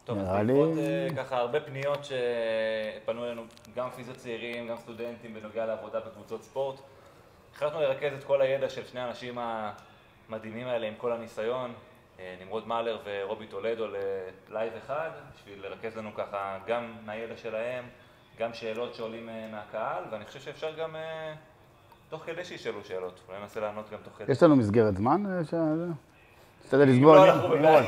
טוב, אז בעקבות ככה הרבה פניות שפנו אלינו, גם פיזיות צעירים, גם סטודנטים בנוגע לעבודה בקבוצות ספורט. החלטנו לרכז את כל הידע של שני האנשים המדהימים האלה עם כל הניסיון, נמרוד מאלר ורובי טולדו ללייב אחד, בשביל לרכז לנו ככה גם מהידע שלהם, גם שאלות שעולים מהקהל, ואני חושב שאפשר גם תוך כדי שישאלו שאלות, אולי ננסה לענות גם תוך כדי. יש לנו מסגרת זמן? תשתדל אם לסגור. לא, אנחנו בבעיה.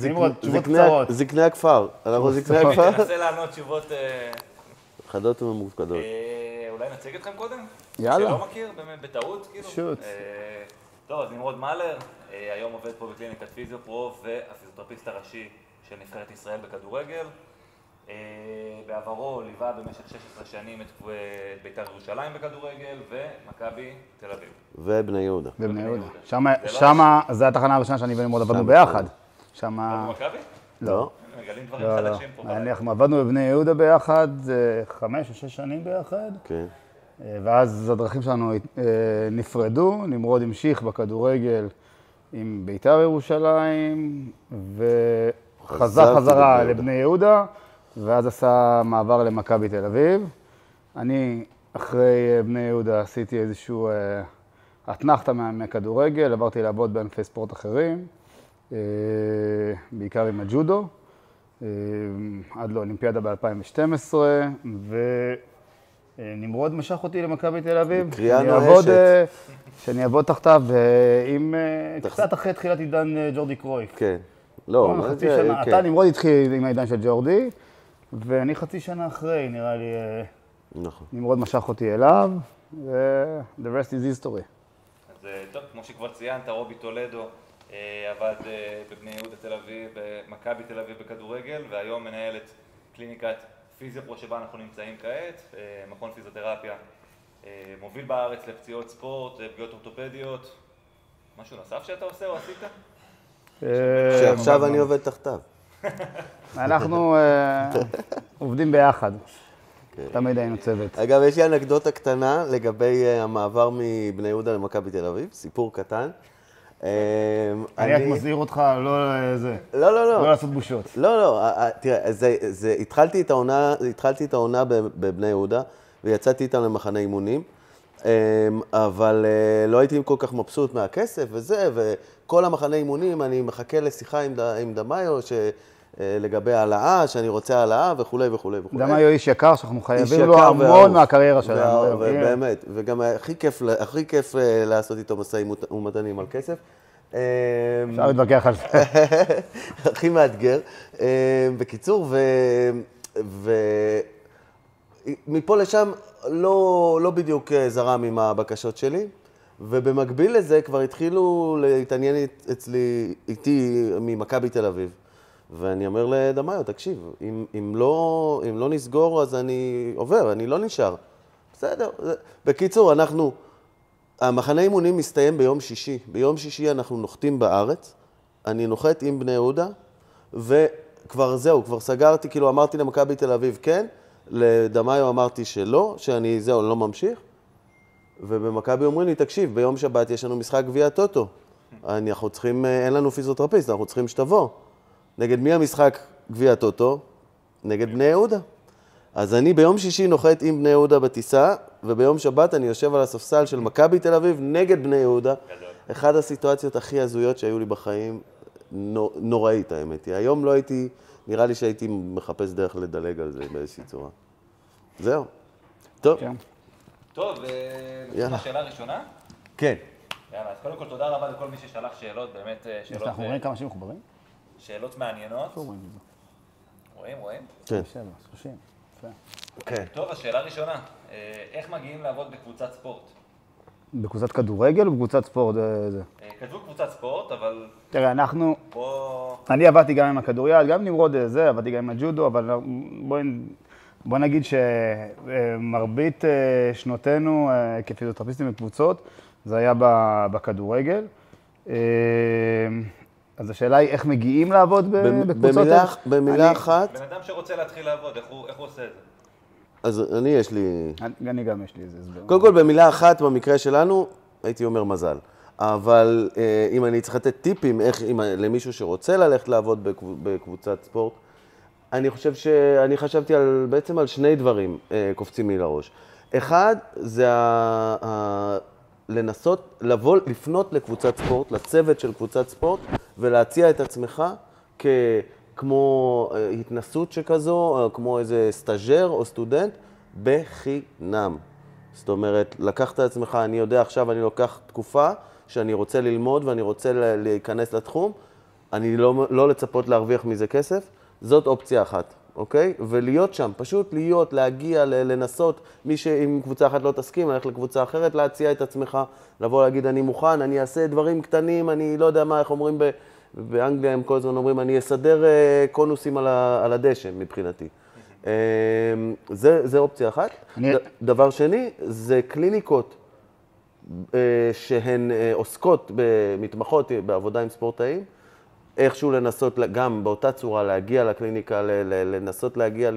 תשובות קצרות. זקני הכפר. אנחנו זקני הכפר. ננסה לענות תשובות... חדות וממופקדות. אולי נציג אתכם קודם? יאללה. שלא מכיר, באמת, בטעות, כאילו. שוט. טוב, אז נמרוד מאלר, היום עובד פה בקליניקת פיזיופרו והפיזיותרפיסט הראשי של נבחרת ישראל בכדורגל. בעברו ליווה במשך 16 שנים את בית"ר ירושלים בכדורגל ומכבי תל אביב. ובני יהודה. בבני יהודה. שמה, זו התחנה הראשונה שאני ונמרוד עבדנו ביחד. שמה... מכבי? לא. מגלים דברים חדשים פה. אנחנו עבדנו בבני יהודה ביחד, 5 או 6 שנים ביחד. כן. ואז הדרכים שלנו נפרדו, נמרוד המשיך בכדורגל עם בית"ר ירושלים, וחזר חזרה לבני יהודה, ואז עשה מעבר למכבי תל אביב. אני אחרי בני יהודה עשיתי איזשהו אתנחתא מהכדורגל, עברתי לעבוד בענפי ספורט אחרים, בעיקר עם הג'ודו, עד לאולימפיאדה ב-2012, נמרוד משך אותי למכבי תל אביב. קריאה נואשת. שאני אעבוד תחתיו, עם קצת אחרי תחילת עידן ג'ורדי קרויף. כן. לא, חצי שנה. אתה נמרוד התחיל עם העידן של ג'ורדי, ואני חצי שנה אחרי, נראה לי, נכון. נמרוד משך אותי אליו, ו-the rest is history. אז טוב, כמו שכבר ציינת, רובי טולדו עבד בבני יהודה תל אביב, במכבי תל אביב בכדורגל, והיום מנהל את קליניקת פיזיופרו שבה אנחנו נמצאים כעת, מכון פיזיותרפיה, מוביל בארץ לפציעות ספורט, פגיעות אורתופדיות. משהו נוסף שאתה עושה או עשית? שעכשיו אני עובד תחתיו. אנחנו עובדים ביחד. תמיד היינו צוות. אגב, יש לי אנקדוטה קטנה לגבי המעבר מבני יהודה למכבי תל אביב, סיפור קטן. אני רק מזהיר אותך, לא לעשות בושות. לא, תראה, התחלתי את העונה בבני יהודה, ויצאתי איתם למחנה אימונים, אבל לא הייתי כל כך מבסוט מהכסף וזה, וכל המחנה אימונים אני מחכה לשיחה עם דמיו, לגבי העלאה, שאני רוצה העלאה וכו' וכו' וכו'. דמיו איש יקר, שאנחנו חייבים לו המון מהקריירה שלנו. באמת, וגם הכי כיף לעשות איתו משאים ומתנים על כסף. אפשר להתווכח על זה. הכי מאתגר. בקיצור, ומפה לשם לא בדיוק זרם עם הבקשות שלי, ובמקביל לזה כבר התחילו להתעניין איתי ממכבי תל אביב. ואני אומר לדמיו, תקשיב, אם לא נסגור אז אני עובר, אני לא נשאר. בסדר. בקיצור, המחנה אימונים מסתיים ביום שישי. ביום שישי אנחנו נוחתים בארץ, אני נוחת עם בני יהודה, וכבר זהו, כבר סגרתי, כאילו אמרתי למכבי תל אביב כן, לדמיו אמרתי שלא, שאני זהו, לא ממשיך, ובמכבי אומרים לי, תקשיב, ביום שבת יש לנו משחק גביע טוטו, אנחנו צריכים, אין לנו פיזיותרפיסט, אנחנו צריכים שתבוא. נגד מי המשחק גביע טוטו? נגד בני יהודה. אז אני ביום שישי נוחת עם בני יהודה בטיסה, וביום שבת אני יושב על הספסל של מכבי תל אביב נגד בני יהודה. אחת הסיטואציות הכי הזויות שהיו לי בחיים, נוראית האמת. היום לא הייתי, נראה לי שהייתי מחפש דרך לדלג על זה באיזושהי צורה. זהו. טוב. טוב, השאלה הראשונה? כן. יאללה, אז קודם כל תודה רבה לכל מי ששלח שאלות, באמת שאלות... אנחנו רואים כמה שהם מחוברים? שאלות מעניינות. רואים. רואים? כן. 30. כן. טוב, השאלה הראשונה, איך מגיעים לעבוד בקבוצת ספורט? בקבוצת כדורגל או בקבוצת ספורט? כתבו קבוצת ספורט, אבל... תראה, אני עבדתי גם עם הכדוריד, גם נמרוד עבדתי גם עם הג'ודו, אבל בוא נגיד שמרבית שנותינו כפיזיותרפיסטים בקבוצות, זה היה בכדורגל. אז השאלה היא איך מגיעים לעבוד בקבוצות? במילה אחת. בן אדם שרוצה להתחיל לעבוד, איך הוא עושה את זה? אז אני גם יש לי איזה הסבר. קודם כל, במילה אחת, במקרה שלנו, הייתי אומר מזל. אבל אם אני צריך לתת טיפים, איך למישהו שרוצה ללכת לעבוד בקבוצת ספורט, אני חושב שאני חשבתי בעצם על שני דברים קופצים לי לראש. אחד, זה לנסות, לפנות לקבוצת ספורט, לצוות של קבוצת ספורט, ולהציע את עצמך כמו התנסות שכזו, כמו איזה סטאז'ר או סטודנט, בחינם. זאת אומרת, לקחת את עצמך, אני יודע עכשיו, אני לוקח תקופה שאני רוצה ללמוד ואני רוצה להיכנס לתחום, אני לא לצפות להרוויח מזה כסף, זאת אופציה אחת, אוקיי? ולהיות שם, פשוט להיות, להגיע, לנסות, מי שאם קבוצה אחת לא תסכים, ללכת לקבוצה אחרת, להציע את עצמך, לבוא להגיד, אני מוכן, אני אעשה דברים קטנים, אני לא יודע מה, איך אומרים באנגליה, הם כל הזמן אומרים, אני אסדר קונוסים על הדשא מבחינתי. זה אופציה אחת. דבר שני, זה קליניקות שהן עוסקות, מתמחות בעבודה עם ספורטאים, איכשהו לנסות גם באותה צורה להגיע לקליניקה, לנסות להגיע,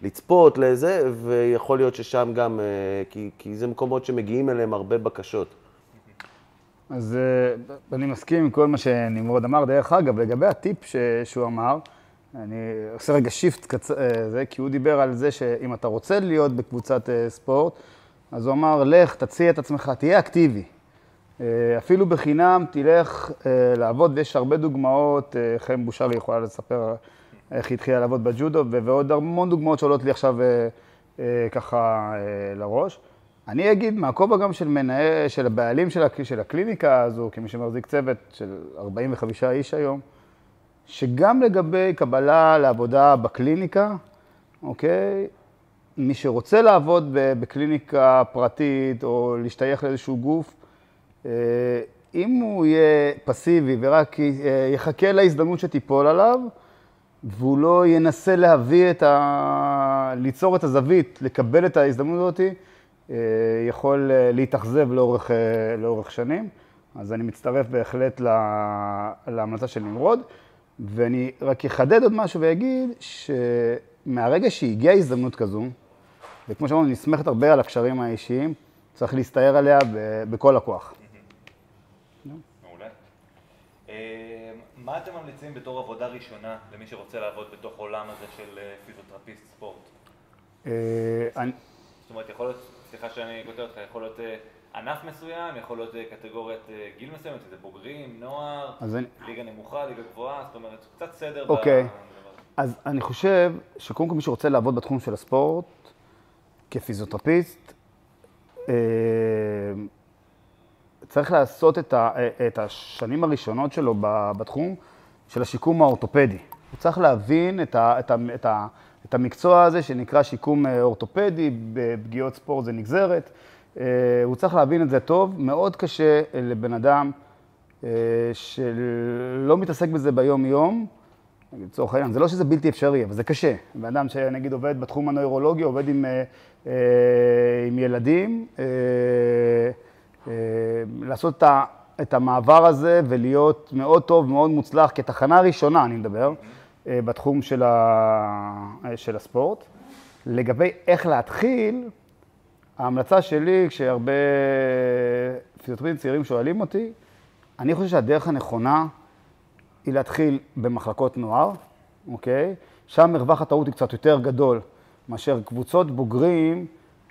לצפות לזה, ויכול להיות ששם גם, כי זה מקומות שמגיעים אליהם הרבה בקשות. אז אני מסכים עם כל מה שנמרוד אמר. דרך אגב, לגבי הטיפ שהוא אמר, אני עושה רגע שיפט קצר, כי הוא דיבר על זה שאם אתה רוצה להיות בקבוצת ספורט, אז הוא אמר, לך, תציע את עצמך, תהיה אקטיבי. אפילו בחינם תלך לעבוד, ויש הרבה דוגמאות, חיים בושרי יכולה לספר איך היא התחילה לעבוד בג'ודו, ועוד המון דוגמאות שעולות לי עכשיו ככה לראש. אני אגיד, מהכובע גם של הבעלים של הקליניקה הזו, כמי שמחזיק צוות של 45 איש היום, שגם לגבי קבלה לעבודה בקליניקה, אוקיי, מי שרוצה לעבוד בקליניקה פרטית או להשתייך לאיזשהו גוף, אם הוא יהיה פסיבי ורק יחכה להזדמנות שתיפול עליו, והוא לא ינסה ליצור את הזווית, לקבל את ההזדמנות הזאת, יכול להתאכזב לאורך שנים. אז אני מצטרף בהחלט להמלצה של נמרוד, ואני רק אחדד עוד משהו ויגיד שמהרגע שהגיעה הזדמנות כזו, וכמו שאמרנו, נסמכת הרבה על הקשרים האישיים, צריך להסתער עליה בכל הכוח. מעולה. מה אתם ממליצים בתור עבודה ראשונה למי שרוצה לעבוד בתוך עולם הזה של פיזיותרפיסט ספורט? זאת אומרת, יכול להיות, סליחה שאני כותב אותך, יכול להיות ענף מסוים, יכול להיות קטגוריית גיל מסוימת, זה בוגרים, נוער, ליגה נמוכה, ליגה גבוהה, זאת אומרת, קצת סדר. אוקיי, אז אני חושב שקודם כל מי שרוצה לעבוד בתחום של הספורט, כפיזיותרפיסט, צריך לעשות את השנים הראשונות שלו בתחום של השיקום האורתופדי. הוא צריך להבין את המקצוע הזה שנקרא שיקום אורתופדי, בפגיעות ספורט זה נגזרת. הוא צריך להבין את זה טוב. מאוד קשה לבן אדם שלא מתעסק בזה ביום-יום, לצורך העניין, זה לא שזה בלתי אפשרי, אבל זה קשה. בן אדם שנגיד עובד בתחום הנוירולוגי, עובד עם ילדים, לעשות את המעבר הזה ולהיות מאוד טוב, מאוד מוצלח, כתחנה ראשונה, אני מדבר, בתחום של הספורט. לגבי איך להתחיל, ההמלצה שלי, כשהרבה פיזיותרפיסטים צעירים שואלים אותי, אני חושב שהדרך הנכונה היא להתחיל במחלקות נוער, אוקיי? שם מרווח הטעות היא קצת יותר גדול מאשר קבוצות בוגרים,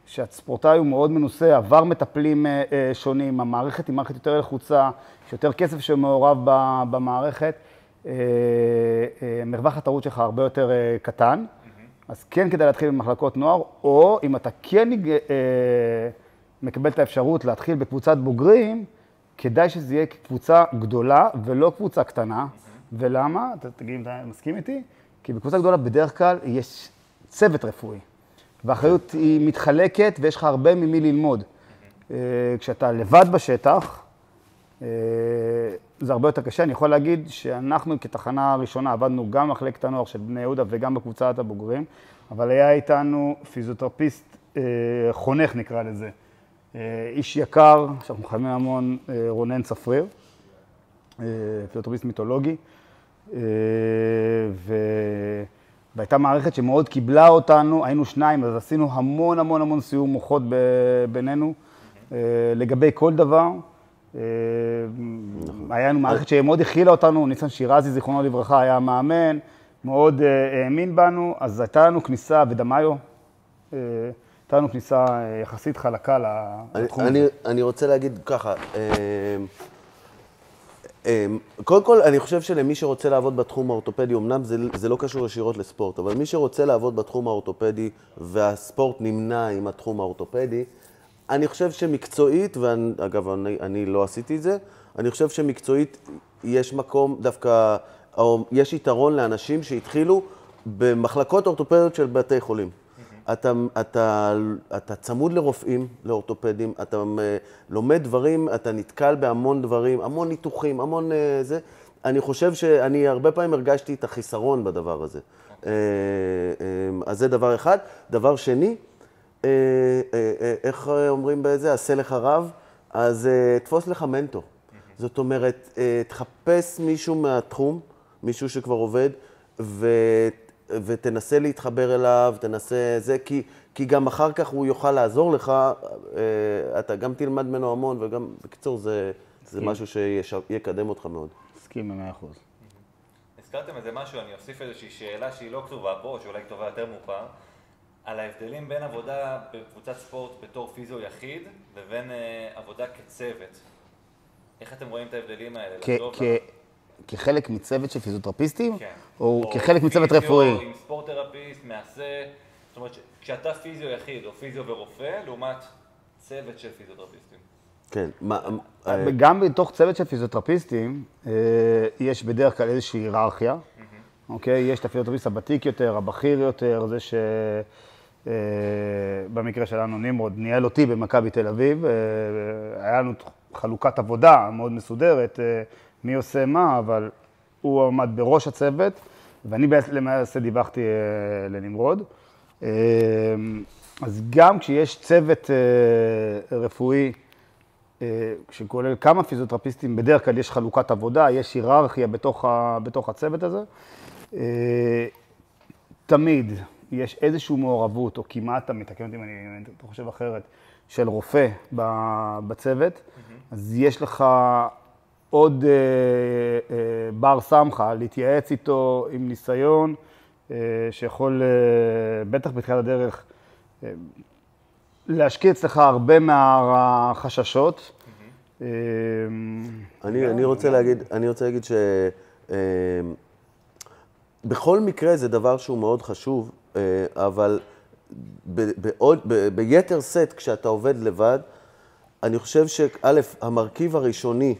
שהספורטאי הוא מאוד מנוסה, עבר מטפלים שונים, המערכת היא מערכת יותר לחוצה, יש יותר כסף שמעורב במערכת, מרווח הטעות שלך הרבה יותר קטן, אז כן כדאי להתחיל במחלקות נוער, או אם אתה כן מקבל את האפשרות להתחיל בקבוצת בוגרים, כדאי שזה יהיה קבוצה גדולה ולא קבוצה קטנה. ולמה? תגיד אם אתה מסכים איתי? כי בקבוצה גדולה בדרך כלל יש צוות רפואי, והאחריות היא מתחלקת ויש לך הרבה ממי ללמוד. כשאתה לבד בשטח, זה הרבה יותר קשה. אני יכול להגיד שאנחנו כתחנה ראשונה עבדנו גם במחלקת הנוער של בני יהודה וגם בקבוצת הבוגרים, אבל היה איתנו פיזיותרפיסט חונך נקרא לזה. איש יקר, שאנחנו חייבים המון, רונן צפריר, פיזיותרפיסט מיתולוגי, והייתה מערכת שמאוד קיבלה אותנו, היינו שניים, אז עשינו המון סיור מוחות בינינו לגבי כל דבר. היה לנו מערכת שמאוד הכילה אותנו, ניסן שירזי, זיכרונו לברכה, היה מאמן, מאוד האמין בנו, אז הייתה לנו כניסה, ודמיו, הייתה לנו כניסה יחסית חלקה לתחום הזה. אני רוצה להגיד ככה, קודם כל, אני חושב שלמי שרוצה לעבוד בתחום האורתופדי, אמנם זה לא קשור ישירות לספורט, אבל מי שרוצה לעבוד בתחום האורתופדי והספורט נמנה עם התחום האורתופדי, אני חושב שמקצועית, ואגב, אני לא עשיתי את זה, אני חושב שמקצועית יש מקום דווקא, או יש יתרון לאנשים שהתחילו במחלקות אורתופדיות של בתי חולים. אתה צמוד לרופאים, לאורתופדים, אתה לומד דברים, אתה נתקל בהמון דברים, המון ניתוחים, המון זה. אני חושב שאני הרבה פעמים הרגשתי את החיסרון בדבר הזה. אז זה דבר אחד. דבר שני, איך אומרים בזה? עשה לך רב, אז תפוס לך מנטור. זאת אומרת, תחפש מישהו מהתחום, מישהו שכבר עובד, ותנסה להתחבר אליו, תנסה זה, כי גם אחר כך הוא יוכל לעזור לך, אתה גם תלמד ממנו המון, וגם, בקיצור, זה משהו שיקדם אותך מאוד. מסכים ב100%. הזכרתם איזה משהו, אני אוסיף איזושהי שאלה שהיא לא כתובה פה, שאולי כתובה יותר מאוחר, על ההבדלים בין עבודה בקבוצת ספורט בתור פיזיו יחיד, לבין עבודה כצוות. איך אתם רואים את ההבדלים האלה? כחלק מצוות של פיזיותרפיסטים? כן. או כחלק מצוות רפואי? עם ספורט-תרפיסט, מעשה, זאת אומרת, כשאתה פיזיו יחיד או פיזיו ורופא, לעומת צוות של פיזיותרפיסטים. כן. גם בתוך צוות של פיזיותרפיסטים, יש בדרך כלל איזושהי היררכיה. אוקיי? יש את הפיזיותרפיסט הוותיק יותר, הבכיר יותר, זה שבמקרה שלנו נמרוד ניהל אותי במכבי תל אביב, היה לנו חלוקת עבודה מאוד מסודרת, מי עושה מה, אבל הוא עמד בראש הצוות, ואני למעשה דיווחתי לנמרוד. אז גם כשיש צוות רפואי, שכולל כמה פיזיותרפיסטים, בדרך כלל יש חלוקת עבודה, יש היררכיה בתוך הצוות הזה. תמיד יש איזושהי מעורבות, או כמעט תמיד, תקן אותי אם אני חושב אחרת, של רופא בצוות, אז יש לך עוד בר סמכה, להתייעץ איתו עם ניסיון, שיכול, בטח בתחילת הדרך, להשקיע אצלך הרבה מהחששות. אני רוצה להגיד בכל מקרה זה דבר שהוא מאוד חשוב, אבל ביתר סט כשאתה עובד לבד, אני חושב שא', המרכיב הראשוני,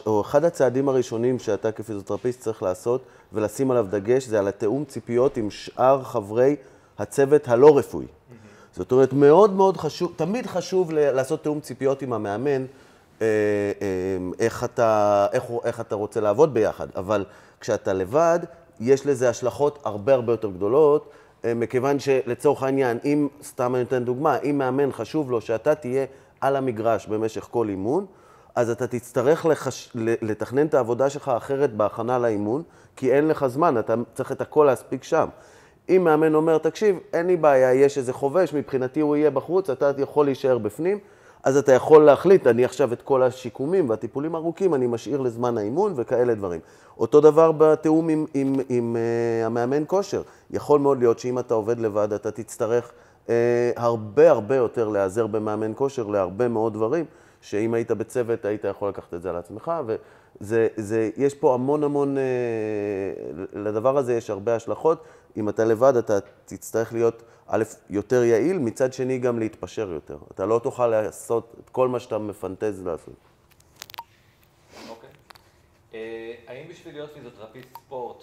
או אחד הצעדים הראשונים שאתה כפיזיותרפיסט צריך לעשות ולשים עליו דגש, זה על התאום ציפיות עם שאר חברי הצוות הלא רפואי. זאת אומרת, מאוד מאוד חשוב, תמיד חשוב לעשות תאום ציפיות עם המאמן, איך אתה רוצה לעבוד ביחד, אבל כשאתה לבד, יש לזה השלכות הרבה יותר גדולות, מכיוון שלצורך העניין, אם, סתם אני נותן דוגמה, אם מאמן חשוב לו שאתה תהיה על המגרש במשך כל אימון, אז אתה תצטרך לתכנן את העבודה שלך אחרת בהכנה לאימון, כי אין לך זמן, אתה צריך את הכל להספיק שם. אם מאמן אומר, תקשיב, אין לי בעיה, יש איזה חובש, מבחינתי הוא יהיה בחוץ, אתה יכול להישאר בפנים, אז אתה יכול להחליט, אני עכשיו את כל השיקומים והטיפולים ארוכים, אני משאיר לזמן האימון וכאלה דברים. אותו דבר בתאום עם המאמן כושר. יכול מאוד להיות שאם אתה עובד לבד, אתה תצטרך הרבה יותר להיעזר במאמן כושר להרבה מאוד דברים, שאם היית בצוות, היית יכול לקחת את זה על עצמך, יש פה המון, לדבר הזה יש הרבה השלכות. אם אתה לבד, אתה תצטרך להיות, א', יותר יעיל, מצד שני גם להתפשר יותר. אתה לא תוכל לעשות את כל מה שאתה מפנטז לעשות. אוקיי. האם בשביל להיות פיזיותרפיסט ספורט,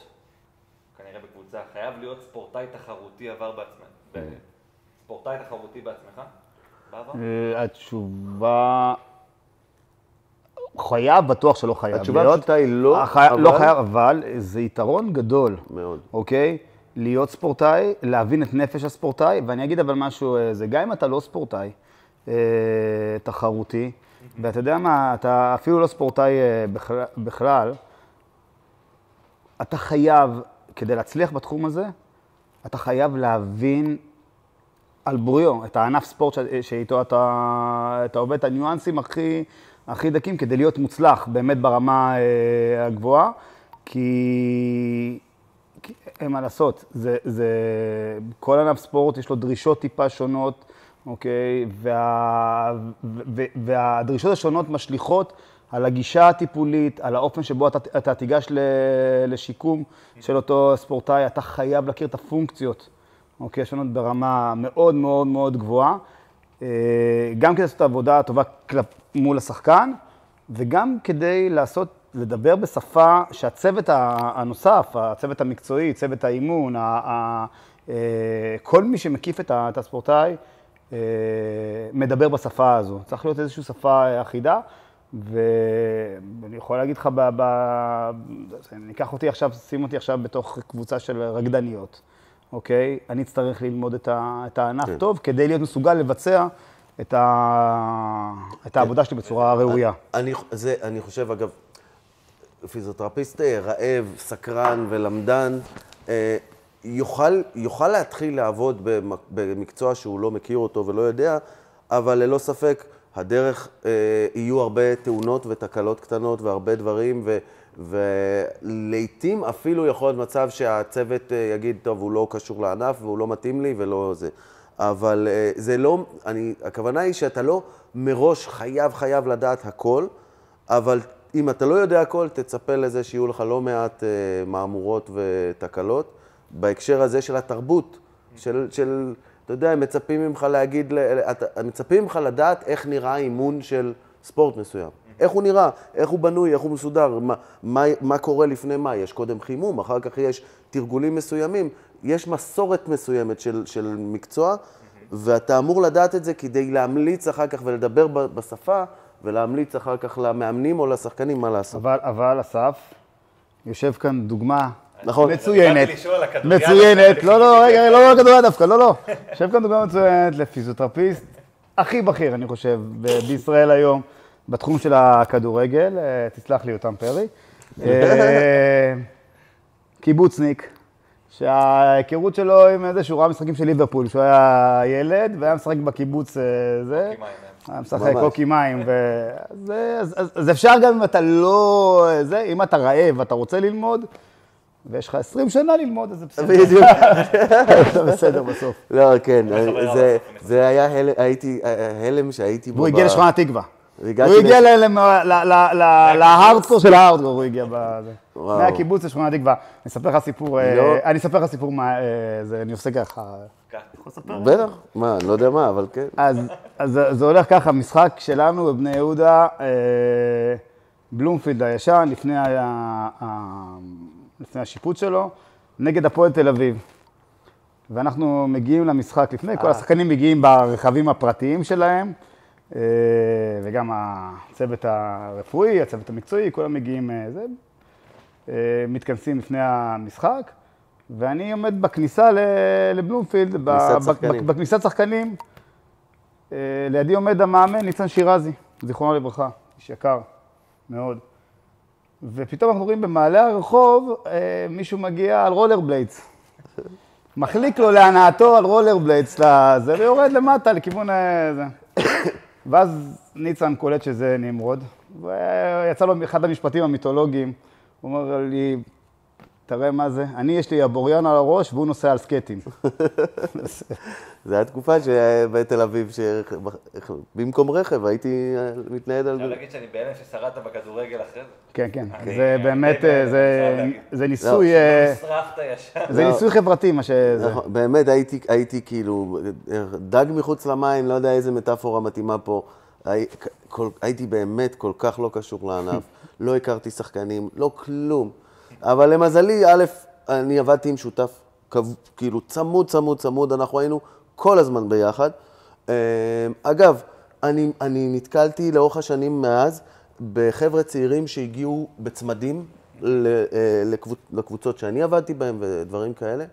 כנראה בקבוצה, חייב להיות ספורטאי תחרותי ספורטאי תחרותי בעצמך? בעבר? התשובה... חייב, בטוח שלא חייב. התשובה הפשוטה היא לא, לא חייב, אבל זה יתרון גדול. מאוד. אוקיי? להיות ספורטאי, להבין את נפש הספורטאי, ואני אגיד אבל משהו, זה גם אם אתה לא ספורטאי תחרותי, ואתה יודע מה, אתה אפילו לא ספורטאי בכלל, אתה חייב, כדי להצליח בתחום הזה, אתה חייב להבין על בוריו, את הענף ספורט שאיתו אתה עובד, את הניואנסים הכי דקים כדי להיות מוצלח באמת ברמה הגבוהה, כי אין מה לעשות, כל ענף ספורט יש לו דרישות טיפה שונות, אוקיי? והדרישות השונות משליכות על הגישה הטיפולית, על האופן שבו אתה תיגש לשיקום של אותו ספורטאי, אתה חייב להכיר את הפונקציות, אוקיי? שונות ברמה מאוד מאוד מאוד גבוהה, גם כדי לעשות עבודה טובה מול השחקן, וגם כדי לדבר בשפה שהצוות הנוסף, הצוות המקצועי, צוות האימון, כל מי שמקיף את הספורטאי, מדבר בשפה הזו. צריך להיות איזושהי שפה אחידה, ואני יכול להגיד לך, ניקח אותי עכשיו, שים אותי עכשיו בתוך קבוצה של רקדניות, אוקיי? אני אצטרך ללמוד את הענף טוב, כדי להיות מסוגל לבצע את העבודה שלי בצורה ראויה. אני חושב, אגב, פיזיותרפיסט רעב, סקרן ולמדן, יוכל להתחיל לעבוד במקצוע שהוא לא מכיר אותו ולא יודע, אבל ללא ספק, הדרך יהיו הרבה תאונות ותקלות קטנות והרבה דברים, ולעיתים אפילו יכול להיות מצב שהצוות יגיד, טוב, הוא לא קשור לענף והוא לא מתאים לי ולא זה. אבל זה לא, הכוונה היא שאתה לא מראש חייב לדעת הכל, אבל אם אתה לא יודע הכל, תצפה לזה שיהיו לך לא מעט מאמורות ותקלות. בהקשר הזה של התרבות, אתה יודע, הם מצפים ממך להגיד, מצפים ממך לדעת איך נראה אימון של ספורט מסוים. איך הוא נראה, איך הוא בנוי, איך הוא מסודר, מה קורה לפני מה. יש קודם חימום, אחר כך יש תרגולים מסוימים. יש מסורת מסוימת של מקצוע, ואתה אמור לדעת את זה כדי להמליץ אחר כך ולדבר בשפה, ולהמליץ אחר כך למאמנים או לשחקנים מה לעשות. אבל אסף, יושב כאן דוגמה נכון. מצוינת, לא, רגע, לא כדורגל דווקא, לא. יושב כאן דוגמה מצוינת לפיזיותרפיסט הכי בכיר, אני חושב, בישראל היום, בתחום של הכדורגל, תסלח לי אותם פרי, קיבוצניק, שההיכרות שלו עם איזה שהוא ראה משחקים של ליברפול, שהוא היה ילד והיה משחק בקיבוץ זה, היה משחק קוקי מים, אז אפשר גם אם אתה לא, אם אתה רעב ואתה רוצה ללמוד, ויש לך 20 שנה ללמוד, אז זה בסדר. בדיוק. זה בסדר בסוף. לא, כן, זה היה הלם שהייתי בו. והוא הגיע לשכונת התקווה. הוא הגיע להארדקור של ההארדקור, הוא הגיע בזה. מהקיבוץ לשכונת התקווה. אני אספר לך סיפור, אני עושה ככה. בטח, מה, אני לא יודע מה, אבל כן. אז זה הולך ככה, משחק שלנו בבני יהודה, בלומפילד הישן, לפני השיפוט שלו, נגד הפועל תל אביב. ואנחנו מגיעים למשחק לפני, כל השחקנים מגיעים ברכבים הפרטיים שלהם, וגם הצוות הרפואי, הצוות המקצועי, כולם מגיעים, מתכנסים לפני המשחק, ואני עומד בכניסה לבלומפילד, בכניסת שחקנים, לידי עומד המאמן ניצן שירזי, זיכרונו לברכה, איש יקר מאוד. ופתאום אנחנו רואים במעלה הרחוב, מישהו מגיע על רולר בליידס. מחליק לו להנאתו על רולר בליידס לזה, ויורד למטה לכיוון הזה. ואז ניצן קולט שזה נמרוד, ויצא לו אחד המשפטים המיתולוגיים, הוא אומר לי, תראה מה זה, יש לי הבוריין על הראש והוא נוסע על סקטים. זו הייתה תקופה שבתל אביב, במקום רכב הייתי מתנייד על... אפשר להגיד שאני בהלם ששרדת בכדורגל אחרי זה? כן, כן, זה באמת, זה ניסוי... נשרפת ישר. זה ניסוי חברתי, מה שזה. באמת הייתי כאילו דג מחוץ למים, לא יודע איזה מטאפורה מתאימה פה. הייתי באמת כל כך לא קשור לענף, לא הכרתי שחקנים, לא כלום. אבל למזלי, א', אני עבדתי עם שותף, כאילו צמוד, אנחנו היינו כל הזמן ביחד. אגב, אני נתקלתי לאורך השנים מאז בחבר'ה צעירים שהגיעו בצמדים לקבוצות שאני עבדתי בהם ודברים כאלה.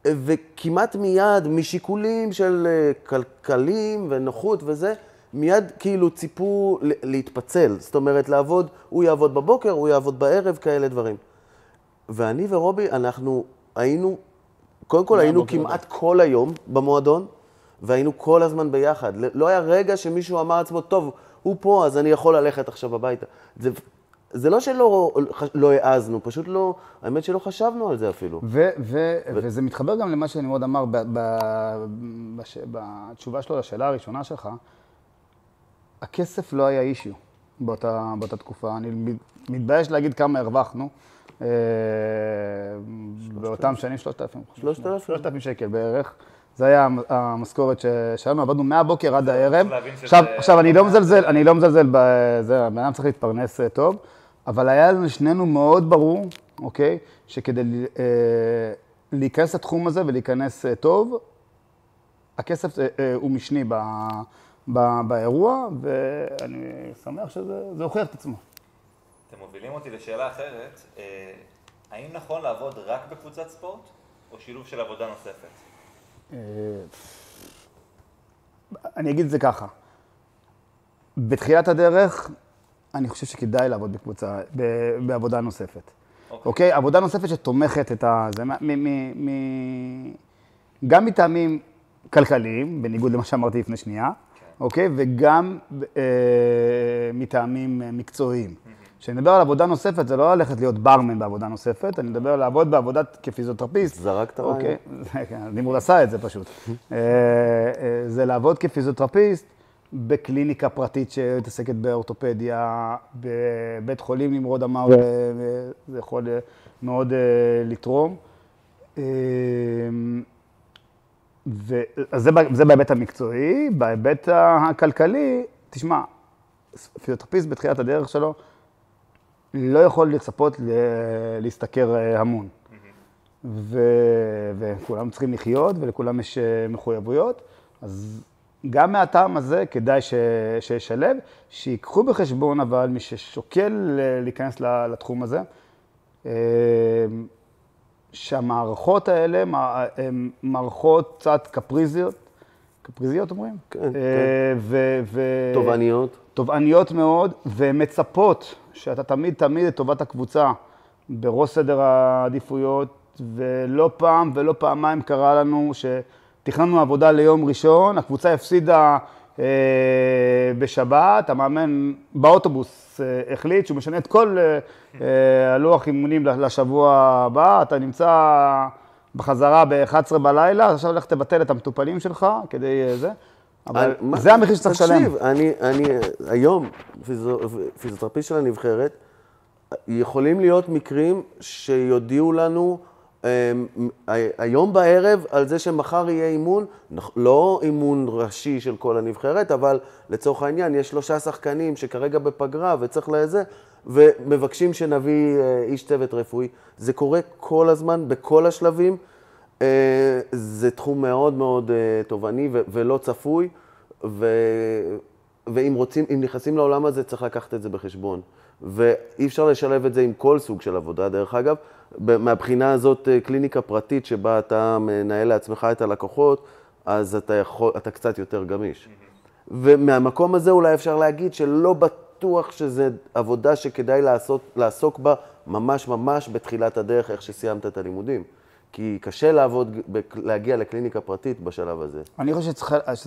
וכמעט מיד, משיקולים של כלכלים ונוחות וזה, מיד כאילו ציפו להתפצל. זאת אומרת, לעבוד, הוא יעבוד בבוקר, הוא יעבוד בערב, כאלה דברים. ואני ורובי, אנחנו היינו, קודם כל היינו כמעט כל היום במועדון, והיינו כל הזמן ביחד. לא היה רגע שמישהו אמר עצמו, טוב, הוא פה, אז אני יכול ללכת עכשיו הביתה. זה לא שלא העזנו, פשוט לא, האמת שלא חשבנו על זה אפילו. וזה מתחבר גם למה שנמרוד אמר בתשובה שלו לשאלה הראשונה שלך, הכסף לא היה אישיו באותה תקופה. אני מתבייש להגיד כמה הרווחנו. באותם שנים 3,000 שקל בערך. זה היה המשכורת שלנו, עבדנו מהבוקר עד הערב. עכשיו, אני לא מזלזל בזה, הבן אדם צריך להתפרנס טוב, אבל היה לנו שנינו מאוד ברור, אוקיי, שכדי להיכנס לתחום הזה ולהיכנס טוב, הכסף הוא משני באירוע, ואני שמח שזה הוכיח את עצמו. אתם מובילים אותי לשאלה אחרת, האם נכון לעבוד רק בקבוצת ספורט, או שילוב של עבודה נוספת? אני אגיד את זה ככה, בתחילת הדרך, אני חושב שכדאי לעבוד בעבודה נוספת. אוקיי? עבודה נוספת שתומכת את זה, גם מטעמים כלכליים, בניגוד למה שאמרתי לפני שנייה, אוקיי? וגם מטעמים מקצועיים. כשאני מדבר על עבודה נוספת, זה לא ללכת להיות ברמן בעבודה נוספת, אני מדבר על לעבוד בעבודה כפיזיותרפיסט. זרקת רעיון. אוקיי, נמרוד עשה את זה פשוט. זה לעבוד כפיזיותרפיסט בקליניקה פרטית שמתעסקת באורתופדיה, בבית חולים, נמרוד אמר, זה יכול מאוד לתרום. אז זה בהיבט המקצועי, בהיבט הכלכלי, תשמע, פיזיותרפיסט בתחילת הדרך שלו, לא יכול לצפות להשתכר המון. וכולם צריכים לחיות ולכולם יש מחויבויות. אז גם מהטעם הזה כדאי שישלב, שיקחו בחשבון אבל מי ששוקל להיכנס לתחום הזה, שהמערכות האלה הן מערכות קצת קפריזיות אומרים? כן, כן. תובעניות. תובעניות מאוד, ומצפות שאתה תמיד לטובת הקבוצה בראש סדר העדיפויות, ולא פעם ולא פעמיים קרה לנו שתכננו עבודה ליום ראשון, הקבוצה הפסידה בשבת, המאמן באוטובוס החליט שהוא משנה את כל הלוח אימונים לשבוע הבא, אתה נמצא בחזרה ב-11 בלילה, עכשיו הולך תבטל את המטופלים שלך כדי זה. אבל זה המחיר שצריך לשלם. תקשיב, אני היום, פיזיותרפיסט של הנבחרת, יכולים להיות מקרים שיודיעו לנו היום בערב על זה שמחר יהיה אימון, לא אימון ראשי של כל הנבחרת, אבל לצורך העניין יש 3 שחקנים שכרגע בפגרה וצריך לזה, ומבקשים שנביא איש צוות רפואי. זה קורה כל הזמן, בכל השלבים. זה תחום מאוד מאוד תובעני ולא צפוי, ואם נכנסים לעולם הזה צריך לקחת את זה בחשבון. ואי אפשר לשלב את זה עם כל סוג של עבודה, דרך אגב. מהבחינה הזאת, קליניקה פרטית שבה אתה מנהל לעצמך את הלקוחות, אז אתה קצת יותר גמיש. ומהמקום הזה אולי אפשר להגיד שלא בטוח שזה עבודה שכדאי לעסוק בה ממש בתחילת הדרך, איך שסיימת את הלימודים. כי קשה להגיע לקליניקה פרטית בשלב הזה. אני חושב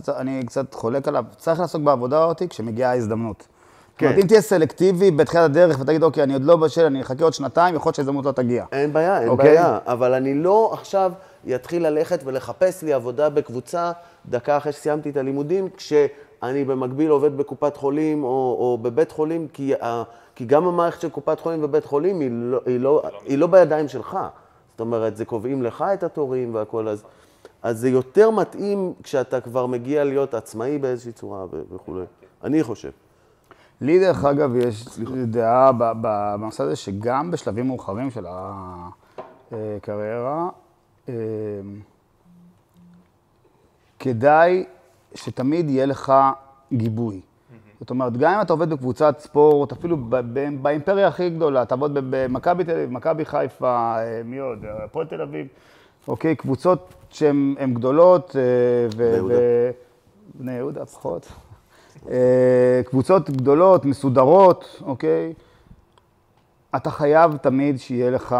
שאני קצת חולק עליו, צריך לעסוק בעבודה אותי כשמגיעה ההזדמנות. כן. אם תהיה סלקטיבי בתחילת הדרך ותגיד, אוקיי, אני עוד לא בשל, אני אחכה עוד 2, יכול להיות שההזדמנות לא תגיע. אין בעיה, אבל אני לא עכשיו יתחיל ללכת ולחפש לי עבודה בקבוצה דקה אחרי שסיימתי את הלימודים, כשאני במקביל עובד בקופת חולים או בבית חולים, כי גם המערכת של קופת חולים ובית חולים היא לא בידיים שלך. זאת אומרת, זה קובעים לך את התורים והכל, אז זה יותר מתאים כשאתה כבר מגיע להיות עצמאי באיזושהי צורה וכו'. אני חושב. לי דרך אגב יש דעה בנושא הזה שגם בשלבים מאוחרים של הקריירה, כדאי שתמיד יהיה לך גיבוי. זאת אומרת, גם אם אתה עובד בקבוצת ספורט, אפילו באימפריה הכי גדולה, אתה עובד במכבי תל אביב, מכבי חיפה, מי עוד? הפועל תל אביב, אוקיי, קבוצות שהן גדולות, בני יהודה פחות. קבוצות גדולות, מסודרות, אוקיי? אתה חייב תמיד שיהיה לך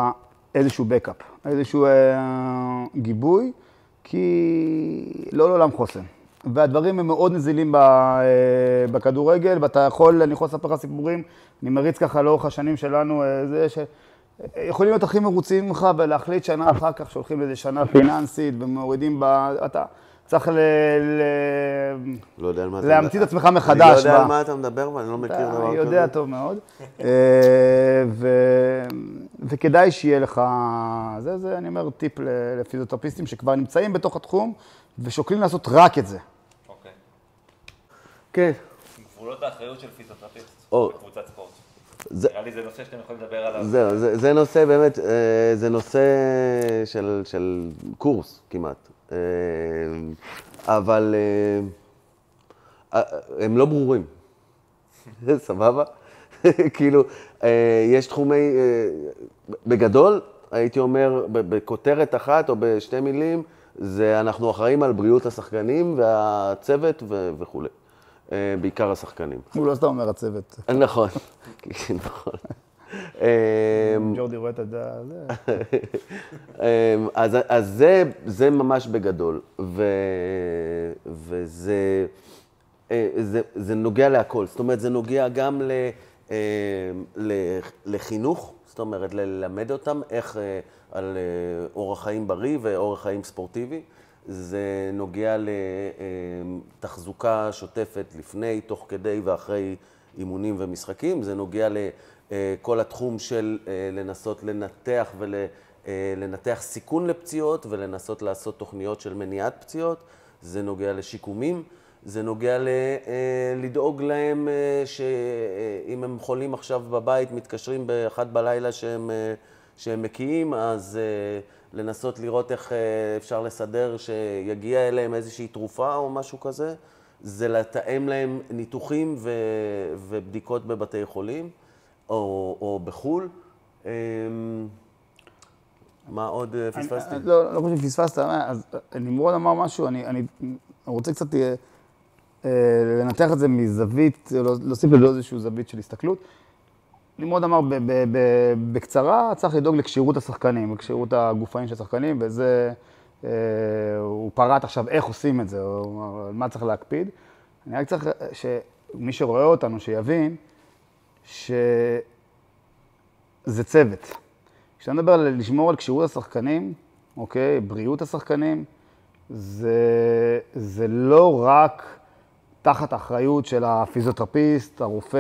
איזשהו בקאפ, איזשהו גיבוי, כי לא לעולם חוסן. והדברים הם מאוד נזילים בכדורגל, אני יכול לספר לך סיפורים, אני מריץ ככה לאורך השנים שלנו, יכולים להיות הכי מרוצים ממך ולהחליט שנה אחר כך שהולכים לאיזה שנה פיננסית ומורידים אתה צריך להמציא את עצמך מחדש. אני לא יודע על מה אתה מדבר ואני לא מכיר דבר כזה. אני יודע טוב מאוד. וכדאי שיהיה לך, אני אומר, טיפ לפיזיותרפיסטים שכבר נמצאים בתוך התחום ושוקלים לעשות רק את זה. אוקיי. כן. גבולות האחריות של פיזיותרפיסט בקבוצת ספורט. נראה לי זה נושא שאתם יכולים לדבר עליו. זה נושא באמת, זה נושא של קורס כמעט. אבל הם לא ברורים. סבבה? כאילו, יש תחומי, בגדול, הייתי אומר, בכותרת אחת או בשתי מילים, זה אנחנו אחראים על בריאות השחקנים והצוות וכו'. בעיקר השחקנים. הוא לא סתם אומר הצוות. נכון, נכון. ג'ורדי רואה את זה. אז זה ממש בגדול, וזה נוגע להכל. זאת אומרת, זה נוגע גם לחינוך, זאת אומרת, ללמד אותם איך על אורח חיים בריא ואורח חיים ספורטיבי. זה נוגע לתחזוקה שוטפת לפני, תוך כדי ואחרי אימונים ומשחקים. זה נוגע לכל התחום של לנסות לנתח ולנתח סיכון לפציעות ולנסות לעשות תוכניות של מניעת פציעות. זה נוגע לשיקומים. זה נוגע לדאוג להם שאם הם חולים עכשיו בבית, מתקשרים באחת בלילה שהם מקיאים, אז לנסות לראות איך אפשר לסדר שיגיע אליהם איזושהי תרופה או משהו כזה. זה לתאם להם ניתוחים ובדיקות בבתי חולים או בחול. מה עוד פספסתי? לא חושב שפספסת, אז נמרוד אמר משהו, אני רוצה קצת לנתח את זה מזווית, להוסיף לזה איזושהי זווית של הסתכלות. נמרוד אמר בקצרה, צריך לדאוג לקשירות השחקנים, לקשירות הגופאים של השחקנים, וזה, הוא פרט עכשיו איך עושים את זה, או מה צריך להקפיד. אני רק צריך שמי שרואה אותנו, שיבין שזה צוות. כשאני מדבר על לשמור על קשירות השחקנים, אוקיי, בריאות השחקנים, זה לא רק תחת האחריות של הפיזיותרפיסט, הרופא,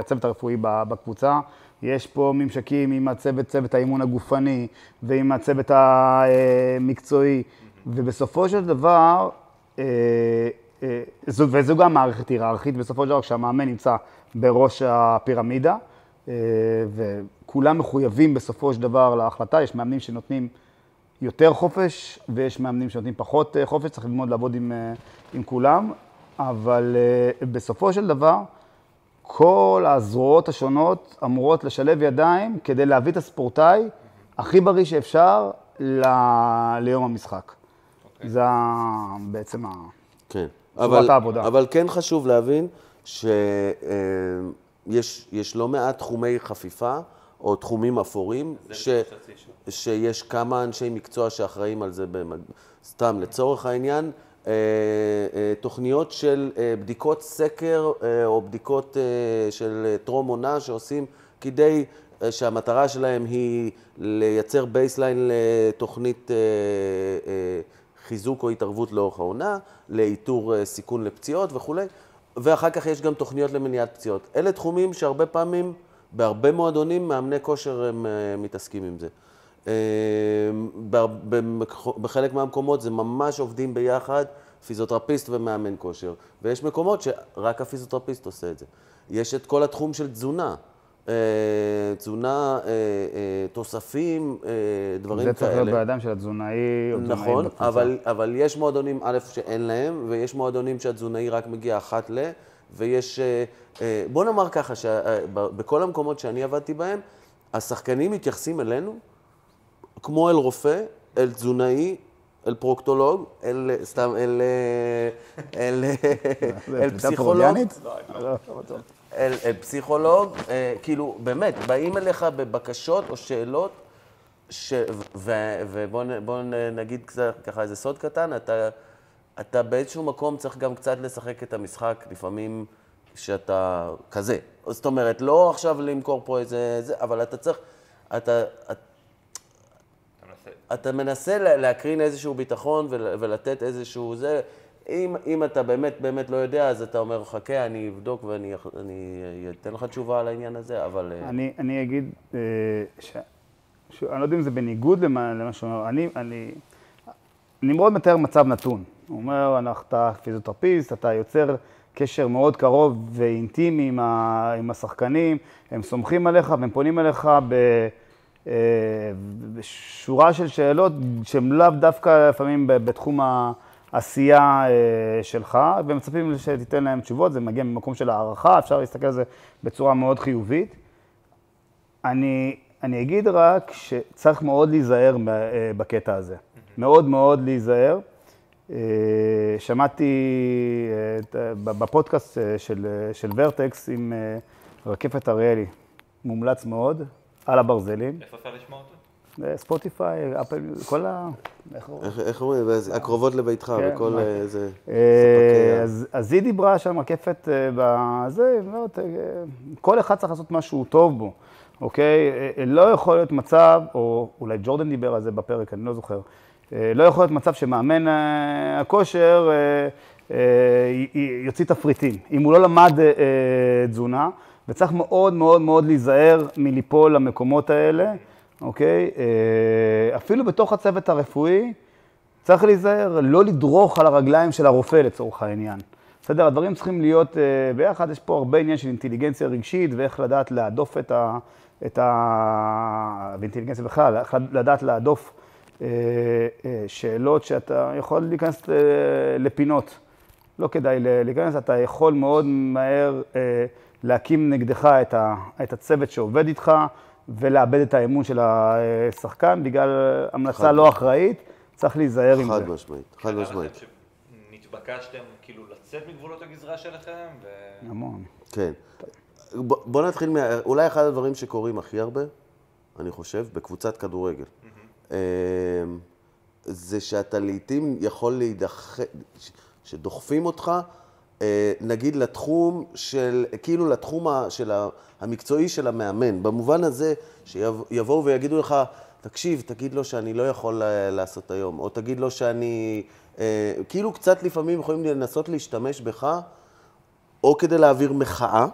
הצוות הרפואי בקבוצה. יש פה ממשקים עם צוות האימון הגופני ועם הצוות המקצועי, ובסופו של דבר, וזו גם מערכת היררכית, בסופו של דבר כשהמאמן נמצא בראש הפירמידה, וכולם מחויבים בסופו של דבר להחלטה. יש מאמנים שנותנים יותר חופש, ויש מאמנים שנותנים פחות חופש, צריך ללמוד לעבוד עם כולם, אבל בסופו של דבר, כל הזרועות השונות אמורות לשלב ידיים כדי להביא את הספורטאי הכי בריא שאפשר ליום המשחק. זה בעצם צורת העבודה. אבל כן חשוב להבין שיש לא מעט תחומי חפיפה או תחומים אפורים, שיש כמה אנשי מקצוע שאחראים על זה סתם לצורך העניין, תוכניות של בדיקות סקר או בדיקות של טרום עונה שעושים כדי שהמטרה שלהם היא לייצר בייסליין לתוכנית חיזוק או התערבות לאורך העונה, לאיתור סיכון לפציעות וכו'. ואחר כך יש גם תוכניות למניעת פציעות. אלה תחומים שהרבה פעמים, בהרבה מועדונים, מאמני כושר הם מתעסקים עם זה. בחלק מהמקומות זה ממש עובדים ביחד, פיזיותרפיסט ומאמן כושר. ויש מקומות שרק הפיזיותרפיסט עושה את זה. יש את כל התחום של תזונה. תזונה, תוספים, דברים כאלה. זה צריך להיות בידיים של התזונאי או תזונאי נכון, בקבוצה. אבל יש מועדונים א' שאין להם, ויש מועדונים שהתזונאי רק מגיע אחת ויש, בוא נאמר ככה, שבכל המקומות שאני עבדתי בהם, השחקנים מתייחסים אלינו, כמו אל רופא, אל תזונאי, אל פרוקטולוג, אל פסיכולוג. אל פסיכולוג, כאילו, באמת, באים אליך בבקשות או שאלות, ובוא נגיד ככה איזה סוד קטן, אתה באיזשהו מקום צריך גם קצת לשחק את המשחק, לפעמים שאתה כזה. זאת אומרת, לא עכשיו למכור פה איזה, אבל אתה צריך, אתה מנסה להקרין איזשהו ביטחון ולתת איזשהו זה. אם אתה באמת לא יודע, אז אתה אומר, חכה, אני אבדוק ואני אתן לך תשובה על העניין הזה, אבל... אני אגיד, אני לא יודע אם זה בניגוד למה שאומר, נמרוד מתאר מצב נתון. הוא אומר, אתה פיזיותרפיסט, אתה יוצר קשר מאוד קרוב ואינטימי עם השחקנים, הם סומכים עליך והם פונים אליך בשורה של שאלות שהן לאו דווקא לפעמים בתחום העשייה שלך, ומצפים שתיתן להם תשובות, זה מגיע ממקום של הערכה, אפשר להסתכל על זה בצורה מאוד חיובית. אני אגיד רק שצריך מאוד להיזהר בקטע הזה, מאוד מאוד להיזהר. שמעתי בפודקאסט של ורטקס עם רקפת אריאלי, מומלץ מאוד, על הברזלים. איפה אפשר לשמוע אותו? ספוטיפיי, אפל, כל איך אומרים? הקרובות לביתך וכל איזה... אז היא דיברה שם רקפת בזה, כל אחד צריך לעשות משהו טוב בו, אוקיי? לא יכול להיות מצב, או אולי ג'ורדן דיבר על זה בפרק, אני לא זוכר, לא יכול להיות מצב שמאמן הכושר יוציא תפריטים. אם הוא לא למד תזונה, וצריך מאוד מאוד מאוד להיזהר מליפול למקומות האלה, אוקיי? אפילו בתוך הצוות הרפואי, צריך להיזהר, לא לדרוך על הרגליים של הרופא לצורך העניין. בסדר, הדברים צריכים להיות ביחד, יש פה הרבה עניין של אינטליגנציה רגשית, ואיך לדעת להדוף ואינטליגנציה בכלל, איך לדעת להדוף שאלות שאתה יכול להיכנס לפינות. לא כדאי להיכנס, אתה יכול מאוד מהר להקים נגדך את הצוות שעובד איתך, ולאבד את האמון של השחקן בגלל המלצה לא אחראית, צריך להיזהר עם זה. חד משמעית, חד משמעית. נתבקשתם כאילו לצאת מגבולות הגזרה שלכם? המון. כן. בוא נתחיל אולי אחד הדברים שקורים הכי הרבה, אני חושב, בקבוצת כדורגל. זה שאתה לעתים יכול להידחק, שדוחפים אותך, נגיד לתחום של, כאילו לתחום המקצועי של המאמן, במובן הזה שיבואו ויגידו לך, תקשיב, תגיד לו שאני לא יכול לעשות היום, או תגיד לו שאני, כאילו קצת לפעמים יכולים לנסות להשתמש בך, או כדי להעביר מחאה,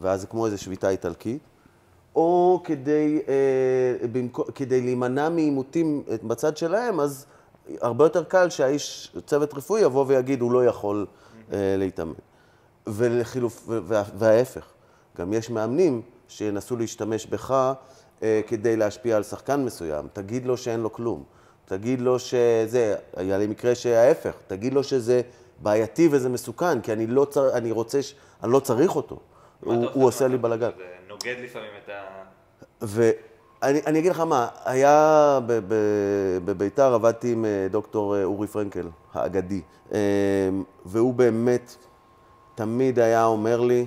ואז זה כמו איזו שביתה איטלקית, או כדי להימנע מעימותים בצד שלהם, אז הרבה יותר קל שהאיש, צוות רפואי, יבוא ויגיד, הוא לא יכול להתאמן. וההפך, גם יש מאמנים שינסו להשתמש בך כדי להשפיע על שחקן מסוים. תגיד לו שאין לו כלום. תגיד לו שזה, היה לי מקרה שההפך, תגיד לו שזה בעייתי וזה מסוכן, כי אני לא צריך אותו. הוא עושה לי בלגן. זה נוגד לפעמים את ה... ואני אגיד לך מה, היה בביתר, עבדתי עם דוקטור אורי פרנקל, האגדי, והוא באמת תמיד היה אומר לי,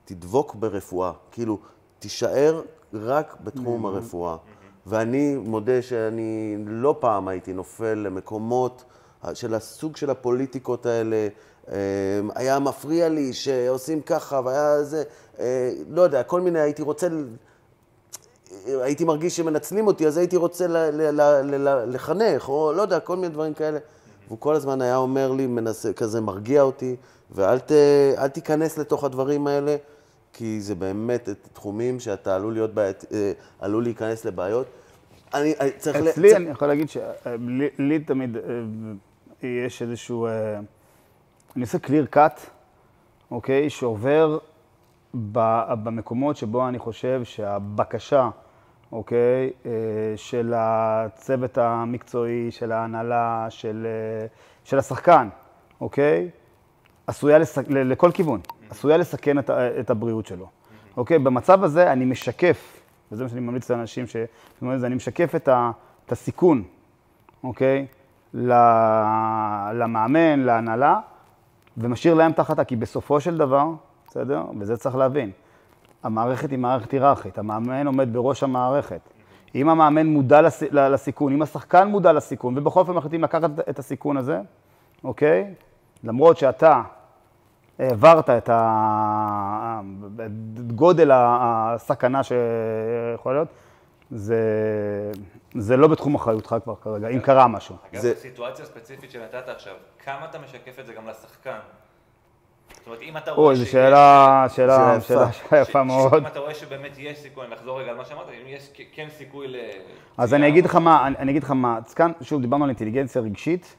תדבוק ברפואה, כאילו, תישאר רק בתחום הרפואה. ואני מודה שאני לא פעם הייתי נופל למקומות של הסוג של הפוליטיקות האלה, היה מפריע לי שעושים ככה, והיה זה, לא יודע, כל מיני, הייתי מרגיש שמנצלים אותי, אז הייתי רוצה לחנך, או לא יודע, כל מיני דברים כאלה. והוא כל הזמן היה אומר לי, כזה מרגיע אותי, ואל תיכנס לתוך הדברים האלה, כי זה באמת תחומים שאתה עלול להיכנס לבעיות. אצלי אני יכול להגיד שלי תמיד יש איזשהו... אני עושה קליר קאט, אוקיי, שעובר במקומות שבו אני חושב שהבקשה, אוקיי, של הצוות המקצועי, של ההנהלה, של השחקן, אוקיי, עשויה לכל כיוון, עשויה לסכן את הבריאות שלו. אוקיי, במצב הזה אני משקף, וזה מה שאני ממליץ לאנשים, אני משקף את הסיכון, אוקיי, למאמן, להנהלה, ומשאיר להם תחתה, כי בסופו של דבר, בסדר? וזה צריך להבין. המערכת היא מערכת היררכית, המאמן עומד בראש המערכת. אם המאמן מודע לסיכון, אם השחקן מודע לסיכון, ובכל אופן מחליטים לקחת את הסיכון הזה, אוקיי? למרות שאתה העברת את גודל הסכנה שיכול להיות, זה לא בתחום אחריותך כבר כרגע, אם קרה משהו. אגב, בסיטואציה הספציפית שנתת עכשיו, כמה אתה משקף את זה גם לשחקן? זאת אומרת, אם אתה רואה זו שאלה יפה מאוד. אם אתה רואה שבאמת יש סיכוי, אני אחזור רגע על מה שאמרת, אם יש כן סיכוי אז אני אגיד לך מה, כאן, שוב, דיברנו על אינטליגנציה רגשית,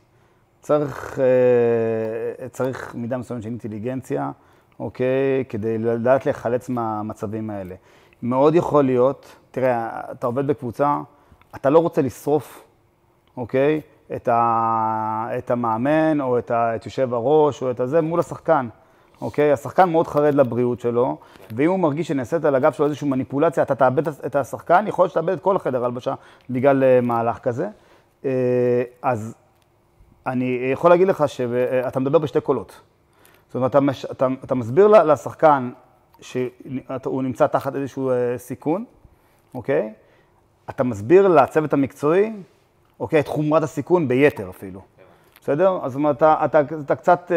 צריך מידה מסוימת של אינטליגנציה, אוקיי, כדי לדעת להיחלץ מהמצבים האלה. מאוד יכול להיות, תראה, אתה עובד בקבוצה, אתה לא רוצה לשרוף, אוקיי, את המאמן או את יושב הראש או את הזה מול השחקן, אוקיי? השחקן מאוד חרד לבריאות שלו, ואם הוא מרגיש שנעשית על הגב שלו איזושהי מניפולציה, אתה תאבד את השחקן, יכול להיות שתאבד את כל החדר הלבשה בגלל מהלך כזה. אז אני יכול להגיד לך שאתה מדבר בשתי קולות. זאת אומרת, אתה מסביר לשחקן שהוא נמצא תחת איזשהו סיכון, אוקיי? אתה מסביר לצוות המקצועי, אוקיי, את חומרת הסיכון ביתר אפילו. בסדר? אז זאת אומרת, אתה קצת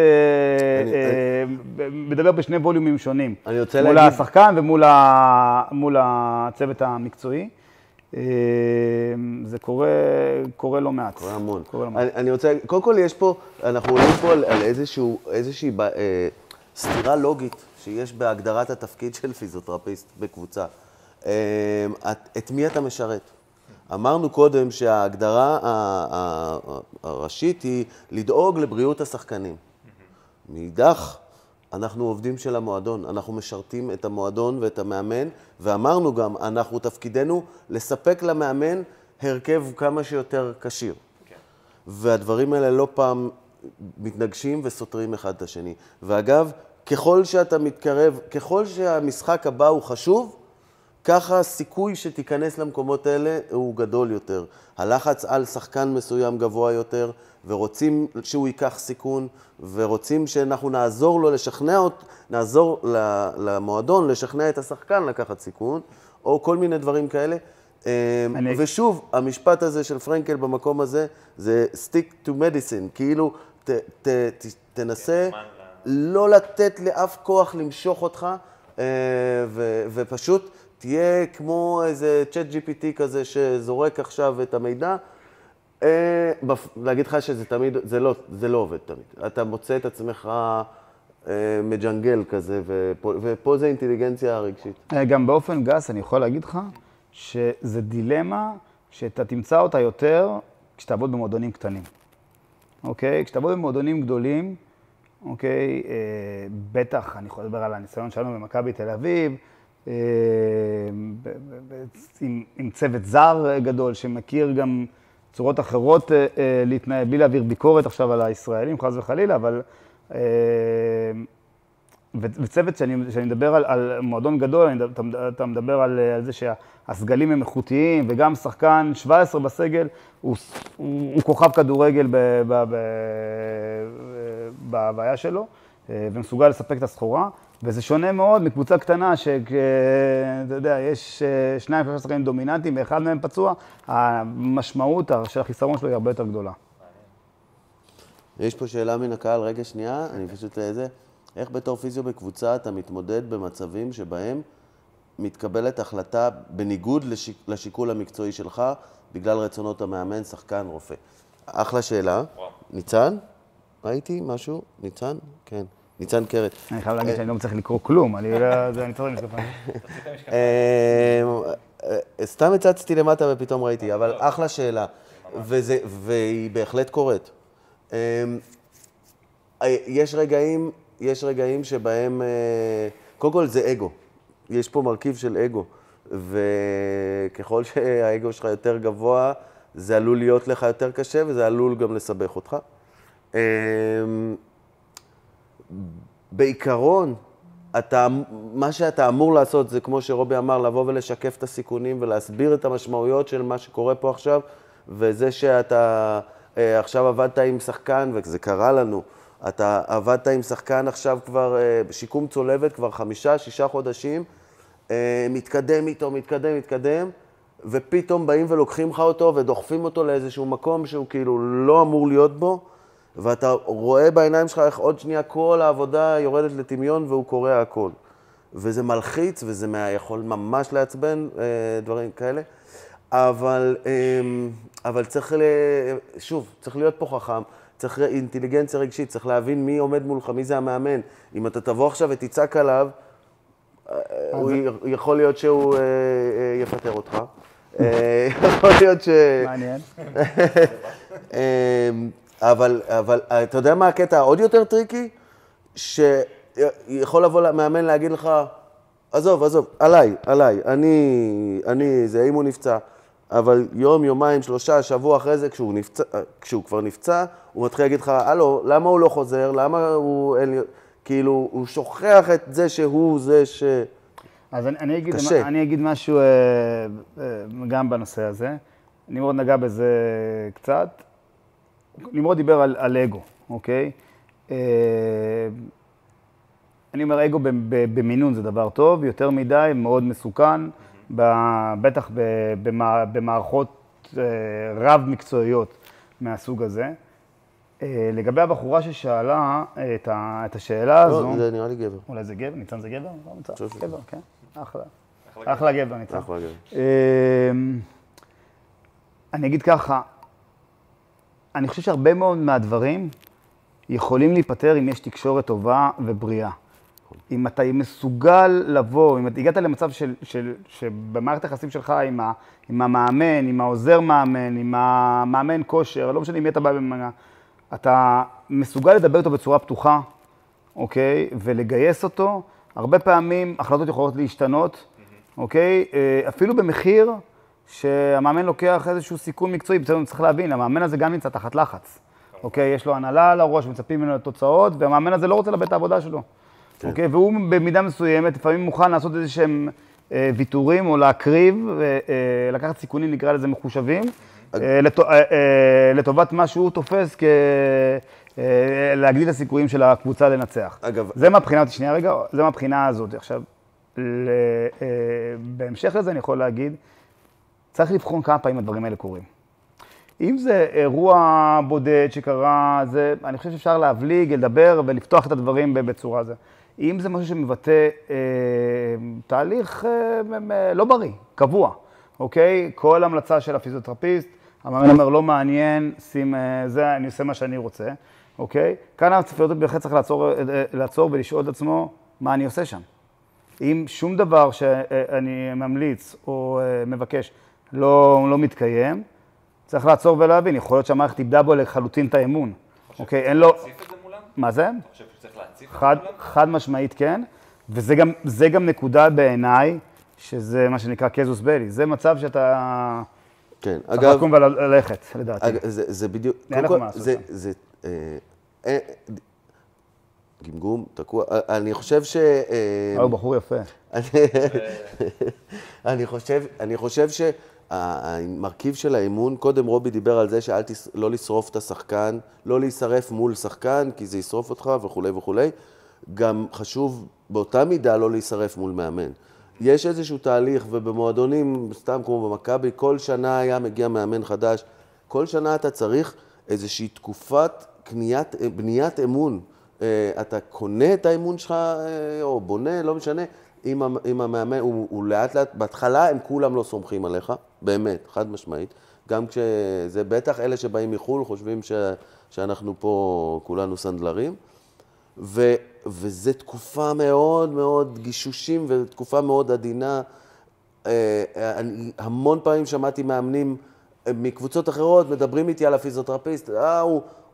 מדבר בשני ווליומים שונים. מול השחקן ומול הצוות המקצועי. זה קורה לא מעט. קורה המון. אני רוצה, קודם כל יש פה, אנחנו עולים פה על איזושהי סתירה לוגית שיש בהגדרת התפקיד של פיזיותרפיסט בקבוצה. את מי אתה משרת? אמרנו קודם שההגדרה הראשית היא לדאוג לבריאות השחקנים. מאידך, אנחנו עובדים של המועדון, אנחנו משרתים את המועדון ואת המאמן, ואמרנו גם, אנחנו תפקידנו לספק למאמן הרכב כמה שיותר קשיר. והדברים האלה לא פעם מתנגשים וסותרים אחד את השני. ואגב, ככל שאתה מתקרב, ככל שהמשחק הבא הוא חשוב, ככה הסיכוי שתיכנס למקומות האלה הוא גדול יותר. הלחץ על שחקן מסוים גבוה יותר, ורוצים שהוא ייקח סיכון, ורוצים שאנחנו נעזור לו נעזור למועדון לשכנע את השחקן לקחת סיכון, או כל מיני דברים כאלה. ושוב, המשפט הזה של פרנקל במקום הזה, זה stick to medicine, כאילו תנסה לא לתת לאף כוח למשוך אותך, ופשוט תהיה כמו איזה צ'אט GPT כזה שזורק עכשיו את המידע, להגיד לך שזה תמיד, זה לא עובד תמיד. אתה מוצא את עצמך מג'נגל כזה, ופה זה אינטליגנציה רגשית. גם באופן גס אני יכול להגיד לך שזה דילמה שאתה תמצא אותה יותר כשתעבוד במועדונים קטנים. אוקיי? כשתעבוד במועדונים גדולים, אוקיי, בטח, אני יכול לדבר על הניסיון שלנו במכבי תל אביב, עם צוות זר גדול שמכיר גם צורות אחרות להתנהל, בלי להעביר ביקורת עכשיו על הישראלים, חס וחלילה, אבל וצוות שאני מדבר על מועדון גדול, אתה מדבר על זה שהסגלים הם איכותיים, וגם שחקן 17 בסגל הוא כוכב כדורגל בהוויה שלו, ומסוגל לספק את הסחורה, וזה שונה מאוד מקבוצה קטנה שאתה יודע, יש 2-3 שחקנים דומיננטיים, ואחד מהם פצוע, המשמעות של החיסרון שלו היא הרבה יותר גדולה. יש פה שאלה מן הקהל, רגע שנייה, אני פשוט איזה, איך בתור פיזיו בקבוצה אתה מתמודד במצבים שבהם מתקבלת החלטה בניגוד לשיקול המקצועי שלך, בגלל רצונות המאמן, שחקן, רופא? אחלה שאלה. ניצן? ראיתי משהו? ניצן? כן. ניצן קרת. אני חייב להגיד שאני לא מצליח לקרוא כלום, אני צריך למשקפיים. סתם הצצתי למטה ופתאום ראיתי, אבל אחלה שאלה, והיא בהחלט קורית. יש רגעים שבהם, קודם כל זה אגו, יש פה מרכיב של אגו, וככל שהאגו שלך יותר גבוה, זה עלול להיות לך יותר קשה, וזה עלול גם לסבך אותך. בעיקרון, מה שאתה אמור לעשות זה, כמו שרובי אמר, לבוא ולשקף את הסיכונים ולהסביר את המשמעויות של מה שקורה פה עכשיו, וזה שאתה עכשיו עבדת עם שחקן, וזה קרה לנו, אתה עבדת עם שחקן עכשיו כבר בשיקום צולבת, כבר 5-6 חודשים, מתקדם איתו, מתקדם, ופתאום באים ולוקחים לך אותו ודוחפים אותו לאיזשהו מקום שהוא כאילו לא אמור להיות בו, ואתה רואה בעיניים שלך איך עוד שנייה כל העבודה יורדת לטמיון והוא קורא הכל. וזה מלחיץ וזה יכול ממש לעצבן, דברים כאלה. אבל צריך, שוב, צריך להיות פה חכם, צריך אינטליגנציה רגשית, צריך להבין מי עומד מולך, מי זה המאמן. אם אתה תבוא עכשיו ותצעק עליו, יכול להיות שהוא יפטר אותך. יכול להיות מעניין. אבל אתה יודע מה הקטע העוד יותר טריקי? שיכול לבוא מאמן להגיד לך, עזוב, עליי, זה אם הוא נפצע. אבל יום, יומיים, 3, שבוע אחרי זה, כשהוא כבר נפצע, הוא מתחיל להגיד לך, הלו, למה הוא לא חוזר? למה הוא כאילו, הוא שוכח את זה שהוא זה ש... אז אני אגיד משהו גם בנושא הזה. נמרוד נגע בזה קצת. נמרוד דיבר על אגו, אוקיי? אני אומר, אגו במינון זה דבר טוב, יותר מדי, מאוד מסוכן, בטח במערכות רב-מקצועיות מהסוג הזה. לגבי הבחורה ששאלה את השאלה הזו... לא, זה נראה לי גבר. אולי זה גבר? ניצן זה גבר? לא, ניצן, גבר, כן. אחלה גבר, ניצן. אחלה גבר. אני אגיד ככה, אני חושב שהרבה מאוד מהדברים יכולים להיפטר אם יש תקשורת טובה ובריאה. אם אתה מסוגל לבוא, אם הגעת למצב שבמערכת היחסים שלך עם המאמן, עם העוזר מאמן, עם המאמן כושר, לא משנה אם אתה בא במנה, אתה מסוגל לדבר איתו בצורה פתוחה, אוקיי? ולגייס אותו, הרבה פעמים החלטות יכולות להשתנות, אוקיי? אפילו במחיר שהמאמן לוקח איזשהו סיכון מקצועי, צריך להבין, המאמן הזה גם נמצא תחת לחץ, אוקיי? יש לו הנהלה על הראש, מצפים ממנו לתוצאות, והמאמן הזה לא רוצה לאבד את העבודה שלו. אוקיי? והוא במידה מסוימת, לפעמים מוכן לעשות איזה שהם ויתורים או להקריב, לקחת סיכונים, נקרא לזה מחושבים, לטובת מה שהוא תופס להגדיל את הסיכויים של הקבוצה לנצח. אגב... זה מהבחינה, שנייה רגע, זה מהבחינה הזאת. עכשיו, בהמשך לזה אני יכול להגיד, צריך לבחון כמה פעמים הדברים האלה קורים. אם זה אירוע בודד שקרה, אני חושב שאפשר להבליג, לדבר ולפתוח את הדברים בצורה הזו. אם זה משהו שמבטא תהליך לא בריא, קבוע, אוקיי? כל המלצה של הפיזיותרפיסט, המאמן אומר, לא מעניין, שים זה, אני עושה מה שאני רוצה, אוקיי? כאן הפיזיותרפיסט בהחלט צריך לעצור ולשאול את עצמו, מה אני עושה שם? אם שום דבר שאני ממליץ או מבקש לא מתקיים, צריך לעצור ולהבין, יכול להיות שהמערכת איבדה בו לחלוטין את האמון. אוקיי, אין לו... להציף את זה מולם? מה זה? אתה חושב שצריך להציף את זה מולם? חד משמעית כן, וזה גם נקודה בעיניי, שזה מה שנקרא קזוס בלי. זה מצב שאתה... כן, צריך אגב... לקום וללכת, לדעתי. זה בדיוק... אין לך מה לעשות שם. זה... גמגום, תקוע... אני חושב ש... הוא בחור יפה. אני חושב שהמרכיב של האימון, קודם רובי דיבר על זה לא לשרוף את השחקן, לא להישרף מול שחקן, כי זה ישרוף אותך וכו' וכו'. גם חשוב באותה מידה לא להישרף מול מאמן. יש איזשהו תהליך, ובמועדונים, סתם כמו במכבי, כל שנה היה מגיע מאמן חדש. כל שנה אתה צריך איזושהי תקופת בניית אמון. אתה קונה את האמון שלך, או בונה, לא משנה, אם המאמן, הוא לאט לאט, בהתחלה הם כולם לא סומכים עליך, באמת, חד משמעית. גם כשזה בטח אלה שבאים מחול, חושבים שאנחנו פה כולנו סנדלרים. וזו תקופה מאוד מאוד גישושים, ותקופה מאוד עדינה. אני המון פעמים שמעתי מאמנים מקבוצות אחרות, מדברים איתי על הפיזיותרפיסט,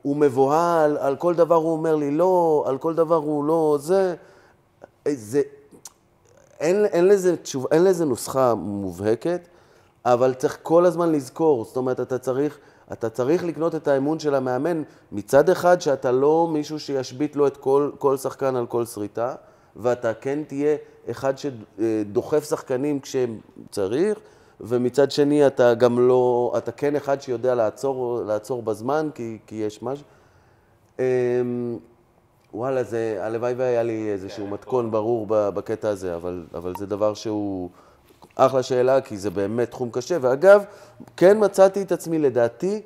הוא מבוהל, על כל דבר הוא אומר לי לא, על כל דבר הוא לא, אין לזה נוסחה מובהקת, אבל צריך כל הזמן לזכור, זאת אומרת, אתה צריך לקנות את האמון של המאמן, מצד אחד שאתה לא מישהו שישבית לו את כל שחקן על כל שריטה, ואתה כן תהיה אחד שדוחף שחקנים כשצריך, ומצד שני אתה גם לא, אתה כן אחד שיודע לעצור בזמן, כי יש משהו. וואלה, הלוואי והיה לי איזשהו מתכון ברור בקטע הזה, אבל זה דבר שהוא, אחלה שאלה, כי זה באמת תחום קשה. ואגב, כן מצאתי את עצמי, לדעתי,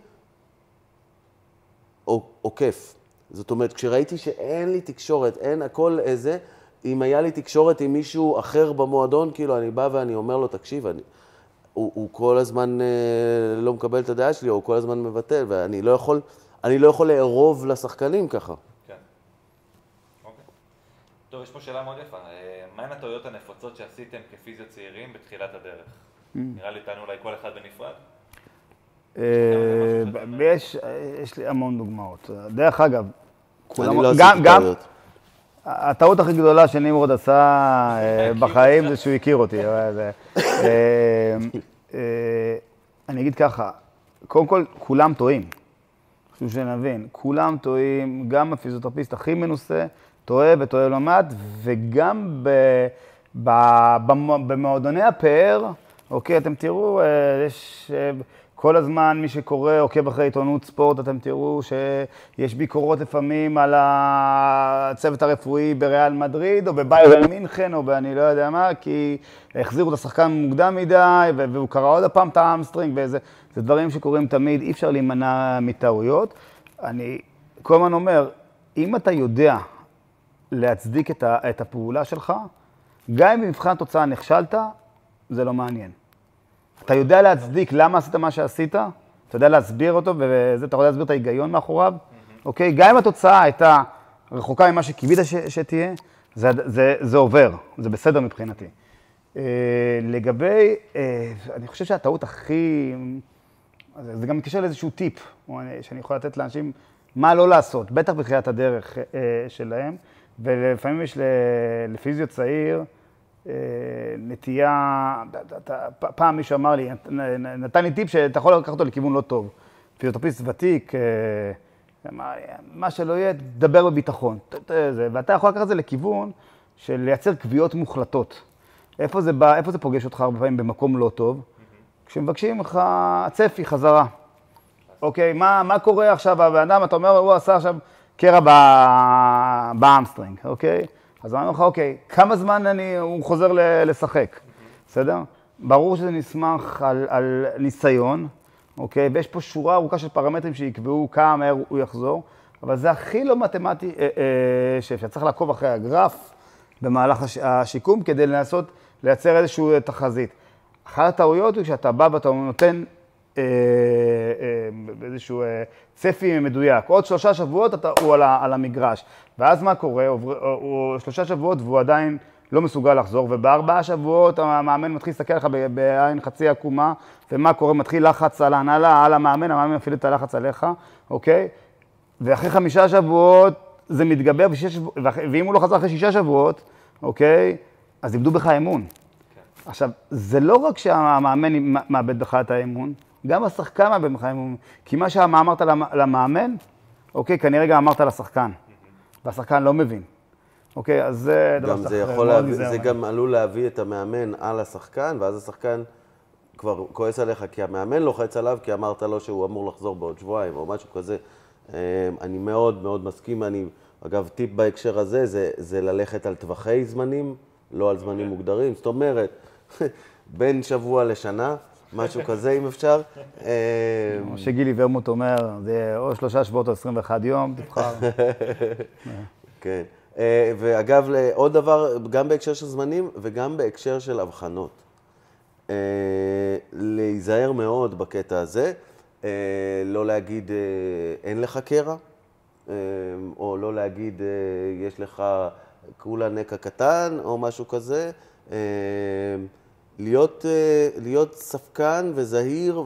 עוקף. זאת אומרת, כשראיתי שאין לי תקשורת, אין הכל איזה, אם היה לי תקשורת עם מישהו אחר במועדון, כאילו אני בא ואני אומר לו, תקשיב, הוא כל הזמן לא מקבל את הדעה שלי, או הוא כל הזמן מבטל, ואני לא יכול לערוב לשחקנים ככה. כן. אוקיי. טוב, יש פה שאלה מאוד יפה. מהן הטעויות הנפוצות שעשיתם כפיזיו צעירים בתחילת הדרך? נראה לי תענו אולי כל אחד בנפרד. יש לי המון דוגמאות. דרך אגב, אני לא עשיתי טעויות. הטעות הכי גדולה שנמרוד עשה בחיים זה שהוא הכיר אותי. אני אגיד ככה, קודם כל, כולם טועים. חשוב שנבין, כולם טועים, גם הפיזיותרפיסט הכי מנוסה, טועה וטועה לא מעט, וגם במועדוני הפאר, אוקיי, אתם תראו, יש כל הזמן מי שקורא, עוקב אחרי עיתונות ספורט, אתם תראו שיש ביקורות לפעמים על הצוות הרפואי בריאל מדריד, או בביירן מינכן, או אני לא יודע מה, כי החזירו את השחקן מוקדם מדי, והוא קרא עוד הפעם את האמסטרינג, וזה דברים שקורים תמיד, אי אפשר להימנע מטעויות. אני כל הזמן אומר, אם אתה יודע להצדיק את הפעולה שלך, גם אם במבחן התוצאה נכשלת, זה לא מעניין. אתה יודע להצדיק למה עשית מה שעשית, אתה יודע להסביר אותו, ואתה יכול להסביר את ההיגיון מאחוריו, אוקיי? גם אם התוצאה הייתה רחוקה ממה שקיווית שתהיה, זה עובר, זה בסדר מבחינתי. לגבי, אני חושב שהטעות הכי, זה גם מתקשר לאיזשהו טיפ, שאני יכול לתת לאנשים מה לא לעשות, בטח בתחילת הדרך שלהם, ולפעמים יש לפיזיו צעיר, נטייה, פעם מישהו אמר לי, נתן לי טיפ שאתה יכול לקחת אותו לכיוון לא טוב. פיזיותרפיסט ותיק, מה שלא יהיה, דבר בביטחון. ואתה יכול לקחת את זה לכיוון של לייצר קביעות מוחלטות. איפה זה פוגש אותך הרבה פעמים במקום לא טוב? כשמבקשים לך צפי חזרה. אוקיי, מה קורה עכשיו באדם? אתה אומר, הוא עשה עכשיו קרע באמסטרינג, אוקיי? אז אני אומר לך, אוקיי, כמה זמן הוא חוזר לשחק, בסדר? ברור שזה נסמך על ניסיון, אוקיי? ויש פה שורה ארוכה של פרמטרים שיקבעו כמה מהר הוא יחזור, אבל זה הכי לא מתמטי שצריך לעקוב אחרי הגרף במהלך השיקום כדי לנסות לייצר איזושהי תחזית. אחת הטעויות היא כשאתה בא ואתה נותן איזשהו צפי מדויק. עוד 3 שבועות הוא על המגרש. ואז מה קורה? הוא 3 שבועות והוא עדיין לא מסוגל לחזור, וב4 שבועות המאמן מתחיל להסתכל לך בעין חצי עקומה, ומה קורה? מתחיל לחץ על ההנהלה, על המאמן מפעיל את הלחץ עליך, אוקיי? ואחרי 5 שבועות זה מתגבר, ואם הוא לא חזר אחרי 6 שבועות, אוקיי? אז איבדו בך אמון. עכשיו, זה לא רק שהמאמן מאבד בך את האמון, גם השחקן מאבד בך האמון, כי מה שאמרת למאמן, אוקיי, כנראה גם אמרת לשחקן, והשחקן לא מבין. אוקיי, אז זה דבר זה גם עלול להביא את המאמן על השחקן, ואז השחקן כבר כועס עליך, כי המאמן לוחץ עליו, כי אמרת לו שהוא אמור לחזור בעוד שבועיים, או משהו כזה. אני מאוד מאוד מסכים, אגב, טיפ בהקשר הזה, זה ללכת על טווחי זמנים, לא על זמנים מוגדרים. זאת אומרת, בין שבוע לשנה, משהו כזה, אם אפשר. שגילי ורמוט אומר, זה או 3 שבועות או 21 יום, תבחר. כן. ואגב, עוד דבר, גם בהקשר של זמנים וגם בהקשר של הבחנות. להיזהר מאוד בקטע הזה, לא להגיד אין לך קרע, או לא להגיד יש לך כולה נקע קטן או משהו כזה. להיות ספקן וזהיר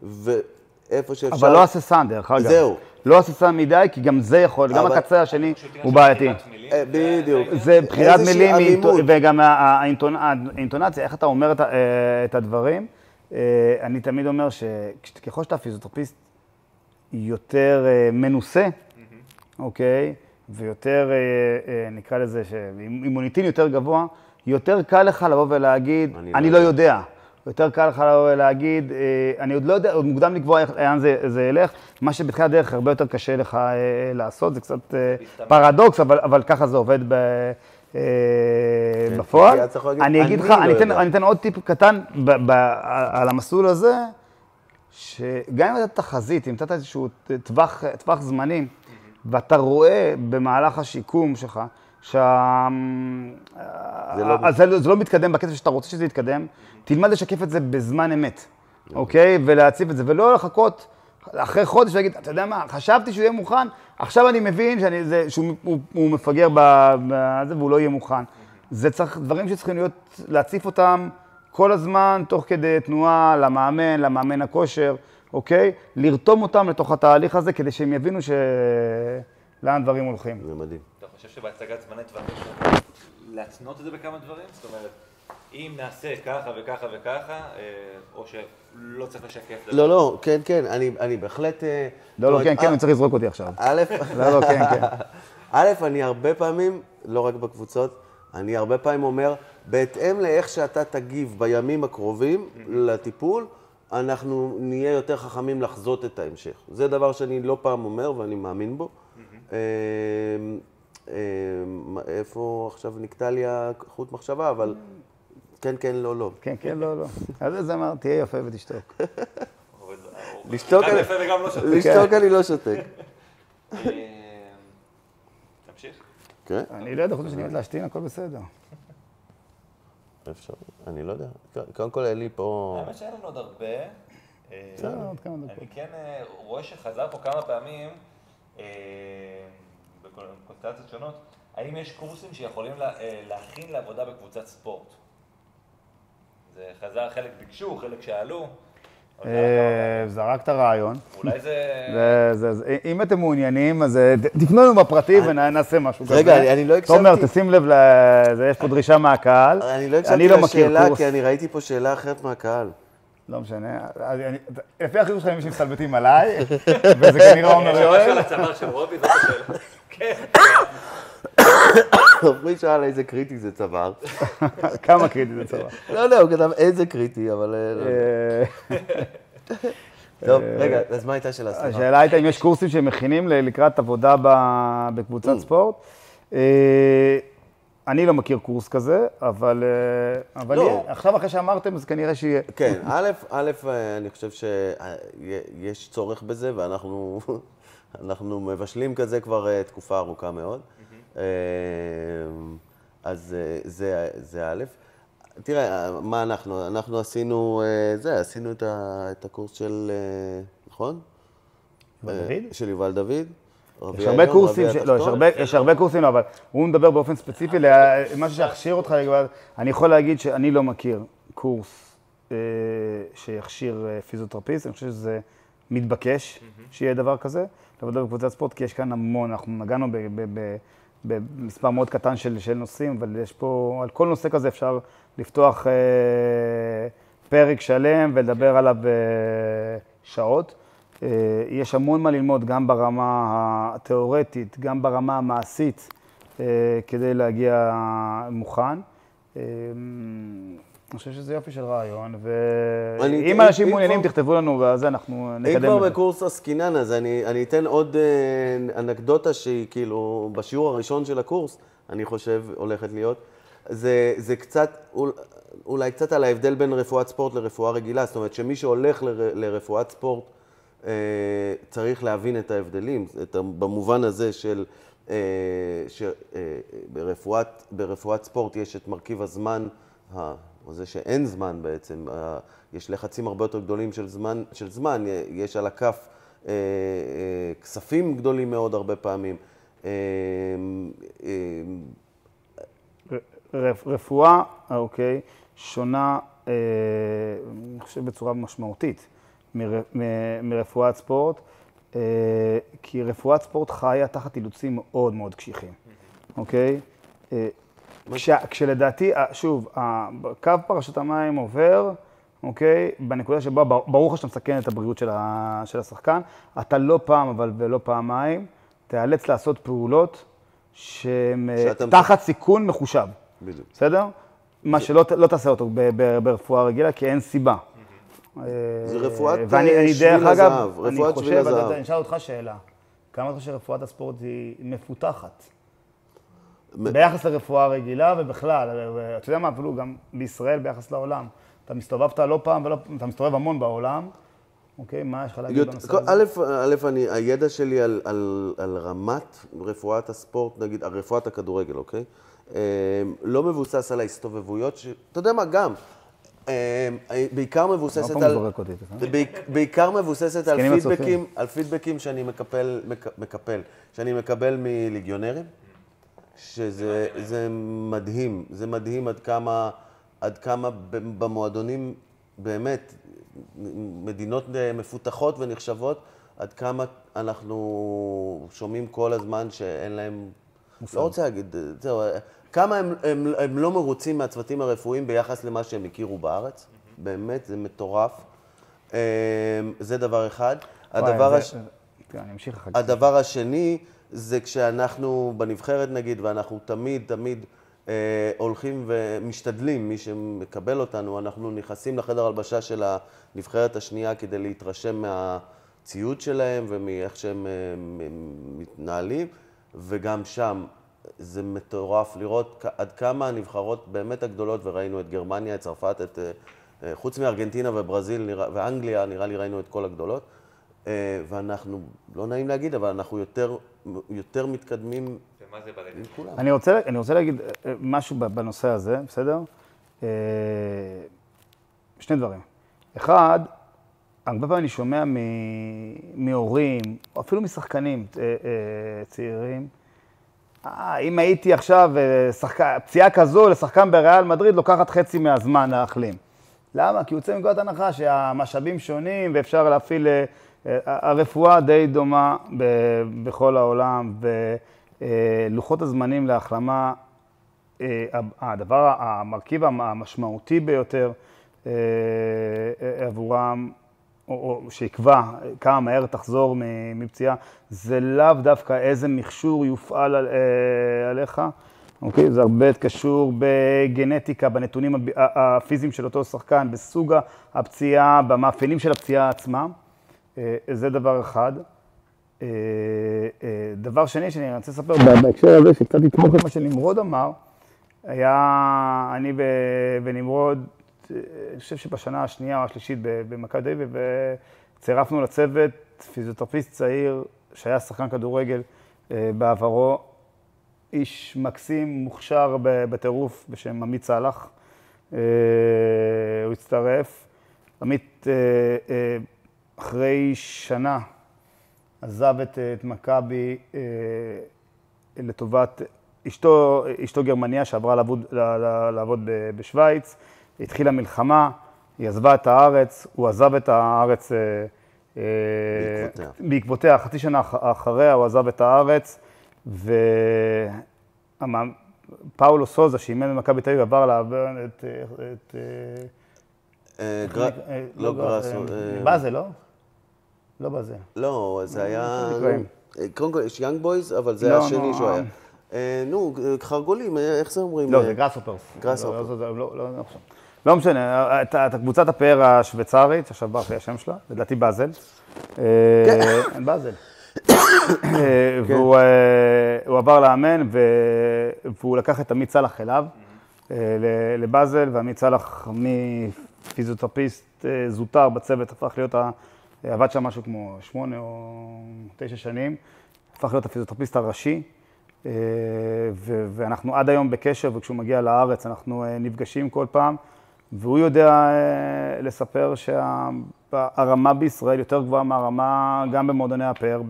ואיפה שאפשר... אבל לא הססן דרך אגב. זהו. לא הססן מדי, כי גם זה יכול, גם הקצה השני הוא בעייתי. בדיוק. זה בחירת מילים, וגם האינטונציה, איך אתה אומר את הדברים. אני תמיד אומר שככל שאתה פיזיותרפיסט יותר מנוסה, אוקיי, ויותר, נקרא לזה, עם מוניטין יותר גבוה, יותר קל לך לבוא ולהגיד, אני לא יודע. יותר קל לך להגיד, אני עוד לא יודע, עוד מוקדם לקבוע לאן זה ילך, מה שבתחילת הדרך הרבה יותר קשה לך לעשות, זה קצת פרדוקס, אבל ככה זה עובד בפועל. כי אתה יכול להגיד, אני אגיד לך, אני אתן עוד טיפ קטן על המסלול הזה, שגם אם אתה תחזית, אם אתה איזשהו טווח זמנים, ואתה רואה במהלך השיקום שלך, זה לא מתקדם בקצב שאתה רוצה שזה יתקדם, תלמד לשקף את זה בזמן אמת, אוקיי? ולהציף את זה, ולא לחכות אחרי חודש ולהגיד, אתה יודע מה, חשבתי שהוא יהיה מוכן, עכשיו אני מבין שהוא מפגר בזה והוא לא יהיה מוכן. זה צריך, דברים שצריכים להציף אותם כל הזמן, תוך כדי תנועה למאמן הכושר, אוקיי? לרתום אותם לתוך התהליך הזה, כדי שהם יבינו לאן דברים הולכים. זה מדהים. אתה חושב שבהצגת זמני טווחים להתנות את זה בכמה דברים? זאת אומרת, אם נעשה ככה וככה וככה, או שלא צריך לשקף את זה? לא, כן, אני בהחלט... לא, כן, אני צריך לזרוק אותי עכשיו. לא, כן. אני הרבה פעמים, לא רק בקבוצות, אני הרבה פעמים אומר, בהתאם לאיך שאתה תגיב בימים הקרובים לטיפול, אנחנו נהיה יותר חכמים לחזות את ההמשך. זה דבר שאני לא פעם אומר ואני מאמין בו. איפה עכשיו נקטע לי החוט מחשבה, אבל כן, לא. כן, לא. אז זה אמר, תהיה יפה ותשתוק. לשתוק אני לא שותק. תמשיך. כן? אני לא יודע, חוץ שאני עומד להשתין, הכל בסדר. אפשר, אני לא יודע. קודם כל, אין לי פה... האמת שאין לנו עוד הרבה. עוד כמה דקות. אני כן רואה שחזר פה כמה פעמים, בקונסטלציות שונות, האם יש קורסים שיכולים להכין לעבודה בקבוצת ספורט? זה חזר, חלק ביקשו, חלק שאלו. זרקת רעיון. אולי זה... אם אתם מעוניינים, אז תקנו לנו בפרטי ונעשה משהו כזה. רגע, אני לא הקשבתי. תומר, תשים לב, יש פה דרישה מהקהל. אני לא הקשבתי לשאלה, כי אני ראיתי פה שאלה אחרת מהקהל. לא משנה. לפי החיזור שלך, מישהו מסתלבטים עליי, וזה כנראה עומר יואל. יש משהו על הצוואר של רובי, זאת השאלה. כן. מי שאל איזה קריטי זה צוואר. כמה קריטי זה צוואר? לא יודע, הוא כתב איזה קריטי, אבל... טוב, רגע, אז מה הייתה שאלה? השאלה הייתה אם יש קורסים שמכינים לקראת עבודה בקבוצת ספורט. אני לא מכיר קורס כזה, אבל עכשיו אחרי שאמרתם, אז כנראה שיהיה. כן, א', אני חושב שיש צורך בזה, ואנחנו מבשלים כזה כבר תקופה ארוכה מאוד. אז זה א'. תראה, מה אנחנו עשינו את הקורס של, נכון? יובל דוד? של יובל דוד. יש הרבה קורסים, יש הרבה קורסים, אבל הוא מדבר באופן ספציפי, משהו שיכשיר אותך, אני יכול להגיד שאני לא מכיר קורס שיכשיר פיזיותרפיסט, אני חושב שזה מתבקש שיהיה דבר כזה, לעבודה בקבוצת ספורט, כי יש כאן המון, אנחנו נגענו במספר מאוד קטן של נושאים, אבל יש פה, על כל נושא כזה אפשר לפתוח פרק שלם ולדבר עליו שעות. יש המון מה ללמוד, גם ברמה התיאורטית, גם ברמה המעשית, כדי להגיע מוכן. אני חושב שזה יופי של רעיון, ואם אנשים מעוניינים, תכתבו לנו, ואז אנחנו נקדם את זה. אם כבר בקורס עסקינן, אז אני אתן עוד אנקדוטה שהיא כאילו, בשיעור הראשון של הקורס, אני חושב, הולכת להיות. זה קצת, אולי קצת על ההבדל בין רפואת ספורט לרפואה רגילה, זאת אומרת שמי שהולך לרפואת ספורט, צריך להבין את ההבדלים, במובן הזה של ברפואת ספורט יש את מרכיב הזמן, או זה שאין זמן בעצם, יש לחצים הרבה יותר גדולים של זמן, יש על הכף כספים גדולים מאוד הרבה פעמים. רפואה, אוקיי, שונה, אני חושב בצורה משמעותית, מרפואת ספורט, כי רפואת ספורט חיה תחת אילוצים מאוד מאוד קשיחים, אוקיי? כשלדעתי, שוב, קו פרשת המים עובר, אוקיי? בנקודה שבה ברור לך שאתה מסכן את הבריאות של השחקן, אתה לא פעם, אבל ולא פעמיים, תיאלץ לעשות פעולות שהן תחת סיכון מחושב. בדיוק. בסדר? מה שלא תעשה אותו ברפואה רגילה, כי אין סיבה. זה רפואת שביל הזהב, רפואת שביל הזהב. אני אשאל אותך שאלה, כמה אתה חושב שרפואת הספורט היא מפותחת? ביחס לרפואה רגילה ובכלל, אתה יודע מה, אפילו גם בישראל ביחס לעולם. אתה מסתובבת לא פעם אתה מסתובב המון בעולם, אוקיי? מה יש לך להגיד בנושא הזה? הידע שלי על רמת רפואת הספורט, נגיד, רפואת הכדורגל, אוקיי? לא מבוסס על ההסתובבויות, אתה יודע מה, גם, בעיקר מבוססת על פידבקים שאני שאני מקבל מליגיונרים, שזה מדהים, זה מדהים עד כמה במועדונים באמת, מדינות מפותחות ונחשבות, עד כמה אנחנו שומעים כל הזמן שאין להם, לא רוצה להגיד, זהו, כמה הם לא מרוצים מהצוותים הרפואיים ביחס למה שהם הכירו בארץ, באמת, זה מטורף. זה דבר אחד. הדבר השני זה כשאנחנו בנבחרת נגיד, ואנחנו תמיד הולכים ומשתדלים, מי שמקבל אותנו, אנחנו נכנסים לחדר הלבשה של הנבחרת השנייה כדי להתרשם מהציוד שלהם ומאיך שהם מתנהלים, וגם שם זה מטורף לראות עד כמה הנבחרות באמת הגדולות, וראינו את גרמניה, את צרפת, חוץ מארגנטינה וברזיל ואנגליה, נראה לי ראינו את כל הגדולות, ואנחנו, לא נעים להגיד, אבל אנחנו יותר מתקדמים. ומה זה בלגן? מכולם. אני רוצה להגיד משהו בנושא הזה, בסדר? שני דברים. אחד, הרבה פעמים אני שומע מהורים, או אפילו משחקנים צעירים, אם הייתי עכשיו פציעה כזו לשחקן בריאל מדריד, לוקחת חצי מהזמן להחלים. למה? כי יוצא מנקודת הנחה שהמשאבים שונים ואפשר להפעיל, הרפואה די דומה בכל העולם, ולוחות הזמנים להחלמה, המרכיב המשמעותי ביותר עבורם, או שיקבע כמה מהר תחזור מפציעה, זה לאו דווקא איזה מכשור יופעל עליך, אוקיי? זה הרבה קשור בגנטיקה, בנתונים הפיזיים של אותו שחקן, בסוג הפציעה, במאפיינים של הפציעה עצמה. זה דבר אחד. דבר שני שאני רוצה לספר בהקשר הזה, שקצת יתמוך את מה שנמרוד אמר, היה אני ונמרוד, אני חושב שבשנה השנייה או השלישית במכבי תל אביב, וצירפנו לצוות פיזיותרפיסט צעיר שהיה שחקן כדורגל בעברו, איש מקסים, מוכשר בטירוף בשם עמית סלח. הוא הצטרף. עמית אחרי שנה עזב את מכבי לטובת אשתו גרמניה שעברה לעבוד בשוויץ. התחילה מלחמה, היא עזבה את הארץ, הוא עזב את הארץ בעקבותיה. חצי שנה אחריה הוא עזב את הארץ, ופאולו סוזה, שאימן במכבי תל אביב, עבר לעבור את לא גראסו. באזל, לא? לא באזל. לא, זה היה... קודם כל, יש יאנג בויז, אבל זה השני שהוא היה. נו, חרגולים, איך זה אומרים? לא, זה גראסהופרס. גראסהופרס. לא משנה, את קבוצת הפאר השוויצרית, שעכשיו ברח לי השם שלה, לדעתי באזל. כן. באזל. והוא עבר לאמן, והוא לקח את עמית סלח אליו, לבאזל, ועמית סלח מפיזיותרפיסט זוטר בצוות, הפך להיות, עבד שם משהו כמו 8 או 9 שנים, הפך להיות הפיזיותרפיסט הראשי, ואנחנו עד היום בקשר, וכשהוא מגיע לארץ אנחנו נפגשים כל פעם, והוא יודע לספר שהרמה בישראל יותר גבוהה מהרמה גם במועדוני הפאר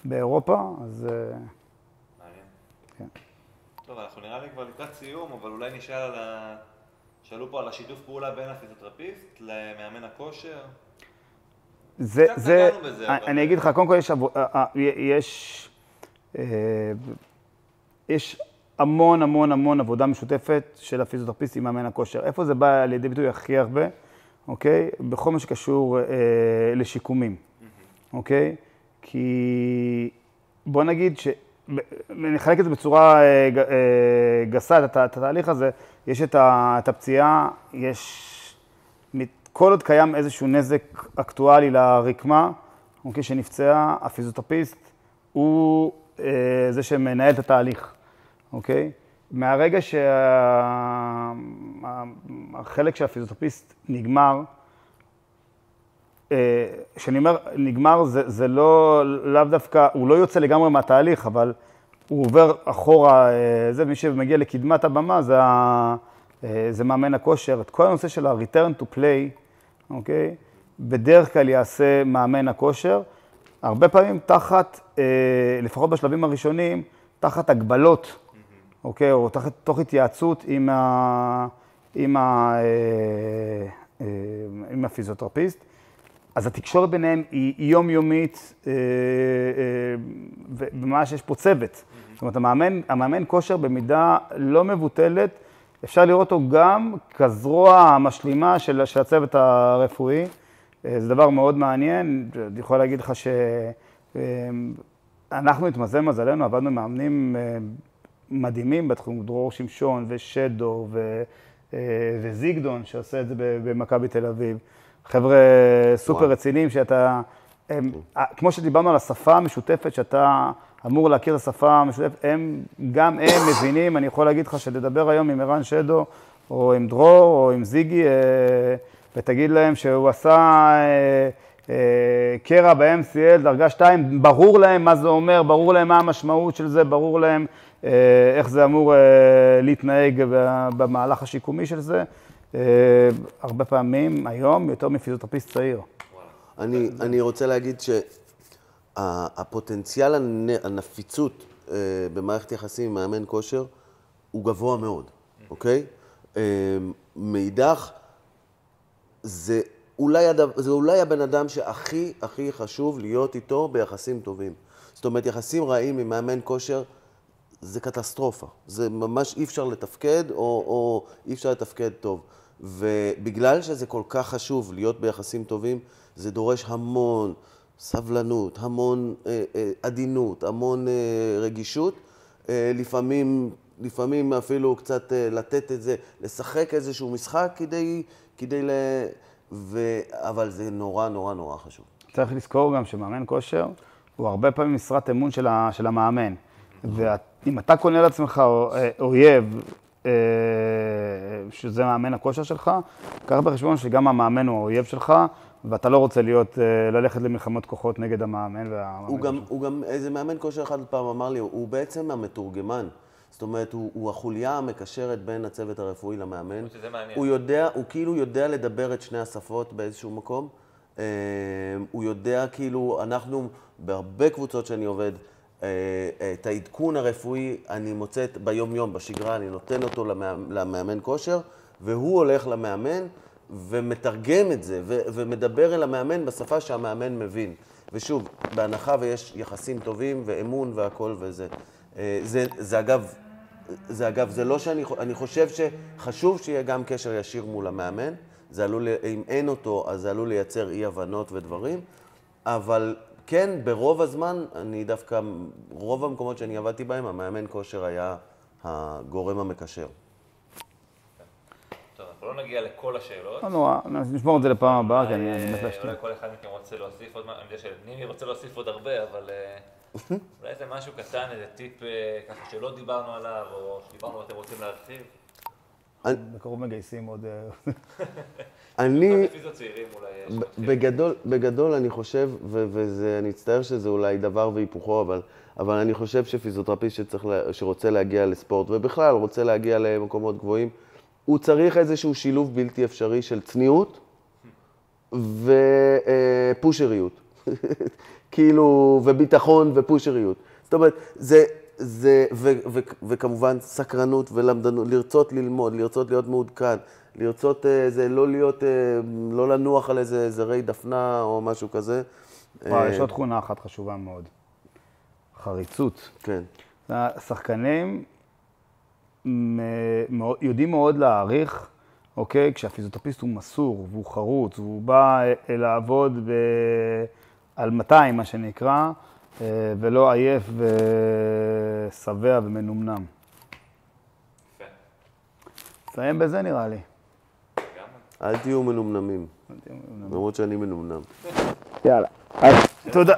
באירופה, אז... מעניין. כן. טוב, אנחנו נראה לי כבר לקראת סיום, אבל אולי שאלו פה על השיתוף פעולה בין הפיזיותרפיסט למאמן הכושר. אני אגיד לך, קודם כל יש המון עבודה משותפת של הפיזיותרפיסט עם מאמן הכושר. איפה זה בא לידי ביטוי הכי הרבה, אוקיי? בכל מה שקשור לשיקומים, אוקיי? כי בוא נגיד נחלק את זה בצורה גסה, את התהליך הזה, יש את הפציעה, כל עוד קיים איזשהו נזק אקטואלי לרקמה, אוקיי, שנפצעה, הפיזיותרפיסט הוא זה שמנהל את התהליך. אוקיי? מהרגע שהחלק של הפיזיותרפיסט נגמר, כשאני אומר נגמר, זה לאו דווקא, הוא לא יוצא לגמרי מהתהליך, אבל הוא עובר אחורה, מי שמגיע לקדמת הבמה, זה מאמן הכושר. את כל הנושא של ה-return to play, אוקיי? בדרך כלל יעשה מאמן הכושר, הרבה פעמים תחת, לפחות בשלבים הראשונים, תחת הגבלות, אוקיי? או תוך התייעצות עם הפיזיותרפיסט. אז התקשורת ביניהם היא יומיומית, וממש יש פה צוות. זאת אומרת, המאמן כושר במידה לא מבוטלת, אפשר לראות אותו גם כזרוע המשלימה של הצוות הרפואי. זה דבר מאוד מעניין. אני יכול להגיד לך שאנחנו התמזל מזלנו, עבדנו עם מאמנים מדהימים בתחום, דרור שמשון ושדו וזיגדון, שעושה את זה במכבי תל אביב. חבר'ה סופר רציניים שאתה, כמו שדיברנו על השפה המשותפת, שאתה אמור להכיר את השפה המשותפת, גם הם מבינים, אני יכול להגיד לך שתדבר היום עם ערן שדו, או עם דרור, או עם זיגי, ותגיד להם שהוא עשה קרע ב-MCL, דרגה 2, ברור להם מה זה אומר, ברור להם מה המשמעות של זה, ברור להם איך זה אמור להתנהג במהלך השיקומי של זה. הרבה פעמים היום יותר מפיזיותרפיסט צעיר. אני רוצה להגיד שהפוטנציאל הנפיצות במערכת יחסים עם מאמן כושר הוא גבוה מאוד, אוקיי? מאידך, זה אולי הבן אדם שהכי חשוב להיות איתו ביחסים טובים. זאת אומרת, יחסים רעים עם מאמן כושר זה קטסטרופה. זה ממש אי אפשר לתפקד או אי אפשר לתפקד טוב. ובגלל שזה כל כך חשוב להיות ביחסים טובים, זה דורש המון סבלנות, המון עדינות, המון רגישות. לפעמים אפילו קצת לתת את זה, לשחק איזשהו משחק אבל זה נורא חשוב. צריך לזכור גם שמאמן כושר הוא הרבה פעמים משרת אמון של המאמן. ואם אתה קונה לעצמך אויב, שזה מאמן הכושר שלך, קח בחשבון שגם המאמן הוא האויב שלך, ואתה לא רוצה ללכת למלחמות כוחות נגד המאמן הוא גם, איזה מאמן כושר אחד פעם אמר לי, הוא בעצם המתורגמן. זאת אומרת, הוא החוליה המקשרת בין הצוות הרפואי למאמן. שזה מעניין. הוא כאילו יודע לדבר את שני השפות באיזשהו מקום. הוא יודע כאילו, אנחנו בהרבה קבוצות שאני עובד, את העדכון הרפואי אני מוצאת ביום-יום, בשגרה, אני נותן אותו למאמן כושר, והוא הולך למאמן ומתרגם את זה, ומדבר אל המאמן בשפה שהמאמן מבין. ושוב, בהנחה ויש יחסים טובים ואמון והכל וזה. זה אגב, זה לא אני חושב שחשוב שיהיה גם קשר ישיר מול המאמן, זה עלול, אם אין אותו, אז זה עלול לייצר אי-הבנות ודברים, אבל כן, ברוב הזמן, אני דווקא, רוב המקומות שאני עבדתי בהם, המאמן כושר היה הגורם המקשר. טוב, אנחנו לא נגיע לכל השאלות. לא נורא, נשמור את זה לפעם הבאה, כי אני באמת להשתמש. אולי כל אחד מכם רוצה להוסיף עוד מה, אני יודע שנימי רוצה להוסיף עוד הרבה, אבל אולי איזה משהו קטן, איזה טיפ ככה שלא דיברנו עליו, או שדיברנו ואתם רוצים להרחיב? בקרוב מגייסים עוד... בגדול אני חושב, ואני אצטער שזה אולי דבר והיפוכו, אבל אני חושב שפיזיותרפיסט שרוצה להגיע לספורט, ובכלל רוצה להגיע למקומות גבוהים, הוא צריך איזשהו שילוב בלתי אפשרי של צניעות ופושריות. כאילו, וביטחון ופושריות. זאת אומרת, וכמובן סקרנות ולמדנות, לרצות ללמוד, לרצות להיות מעודכן, לרצות לא לנוח על איזה זרי דפנה או משהו כזה. יש עוד תכונה אחת חשובה מאוד, חריצות. כן. השחקנים יודעים מאוד להעריך, אוקיי, כשהפיזיותרפיסט הוא מסור והוא חרוץ, והוא בא לעבוד על 200, מה שנקרא, ולא עייף ושבע ומנומנם. יפה. נסיים בזה נראה לי. אל תהיו מנומנמים. למרות שאני מנומנם. יאללה. תודה.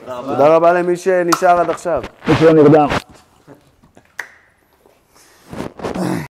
תודה רבה למי שנשאר עד עכשיו. מי שלא נרדם.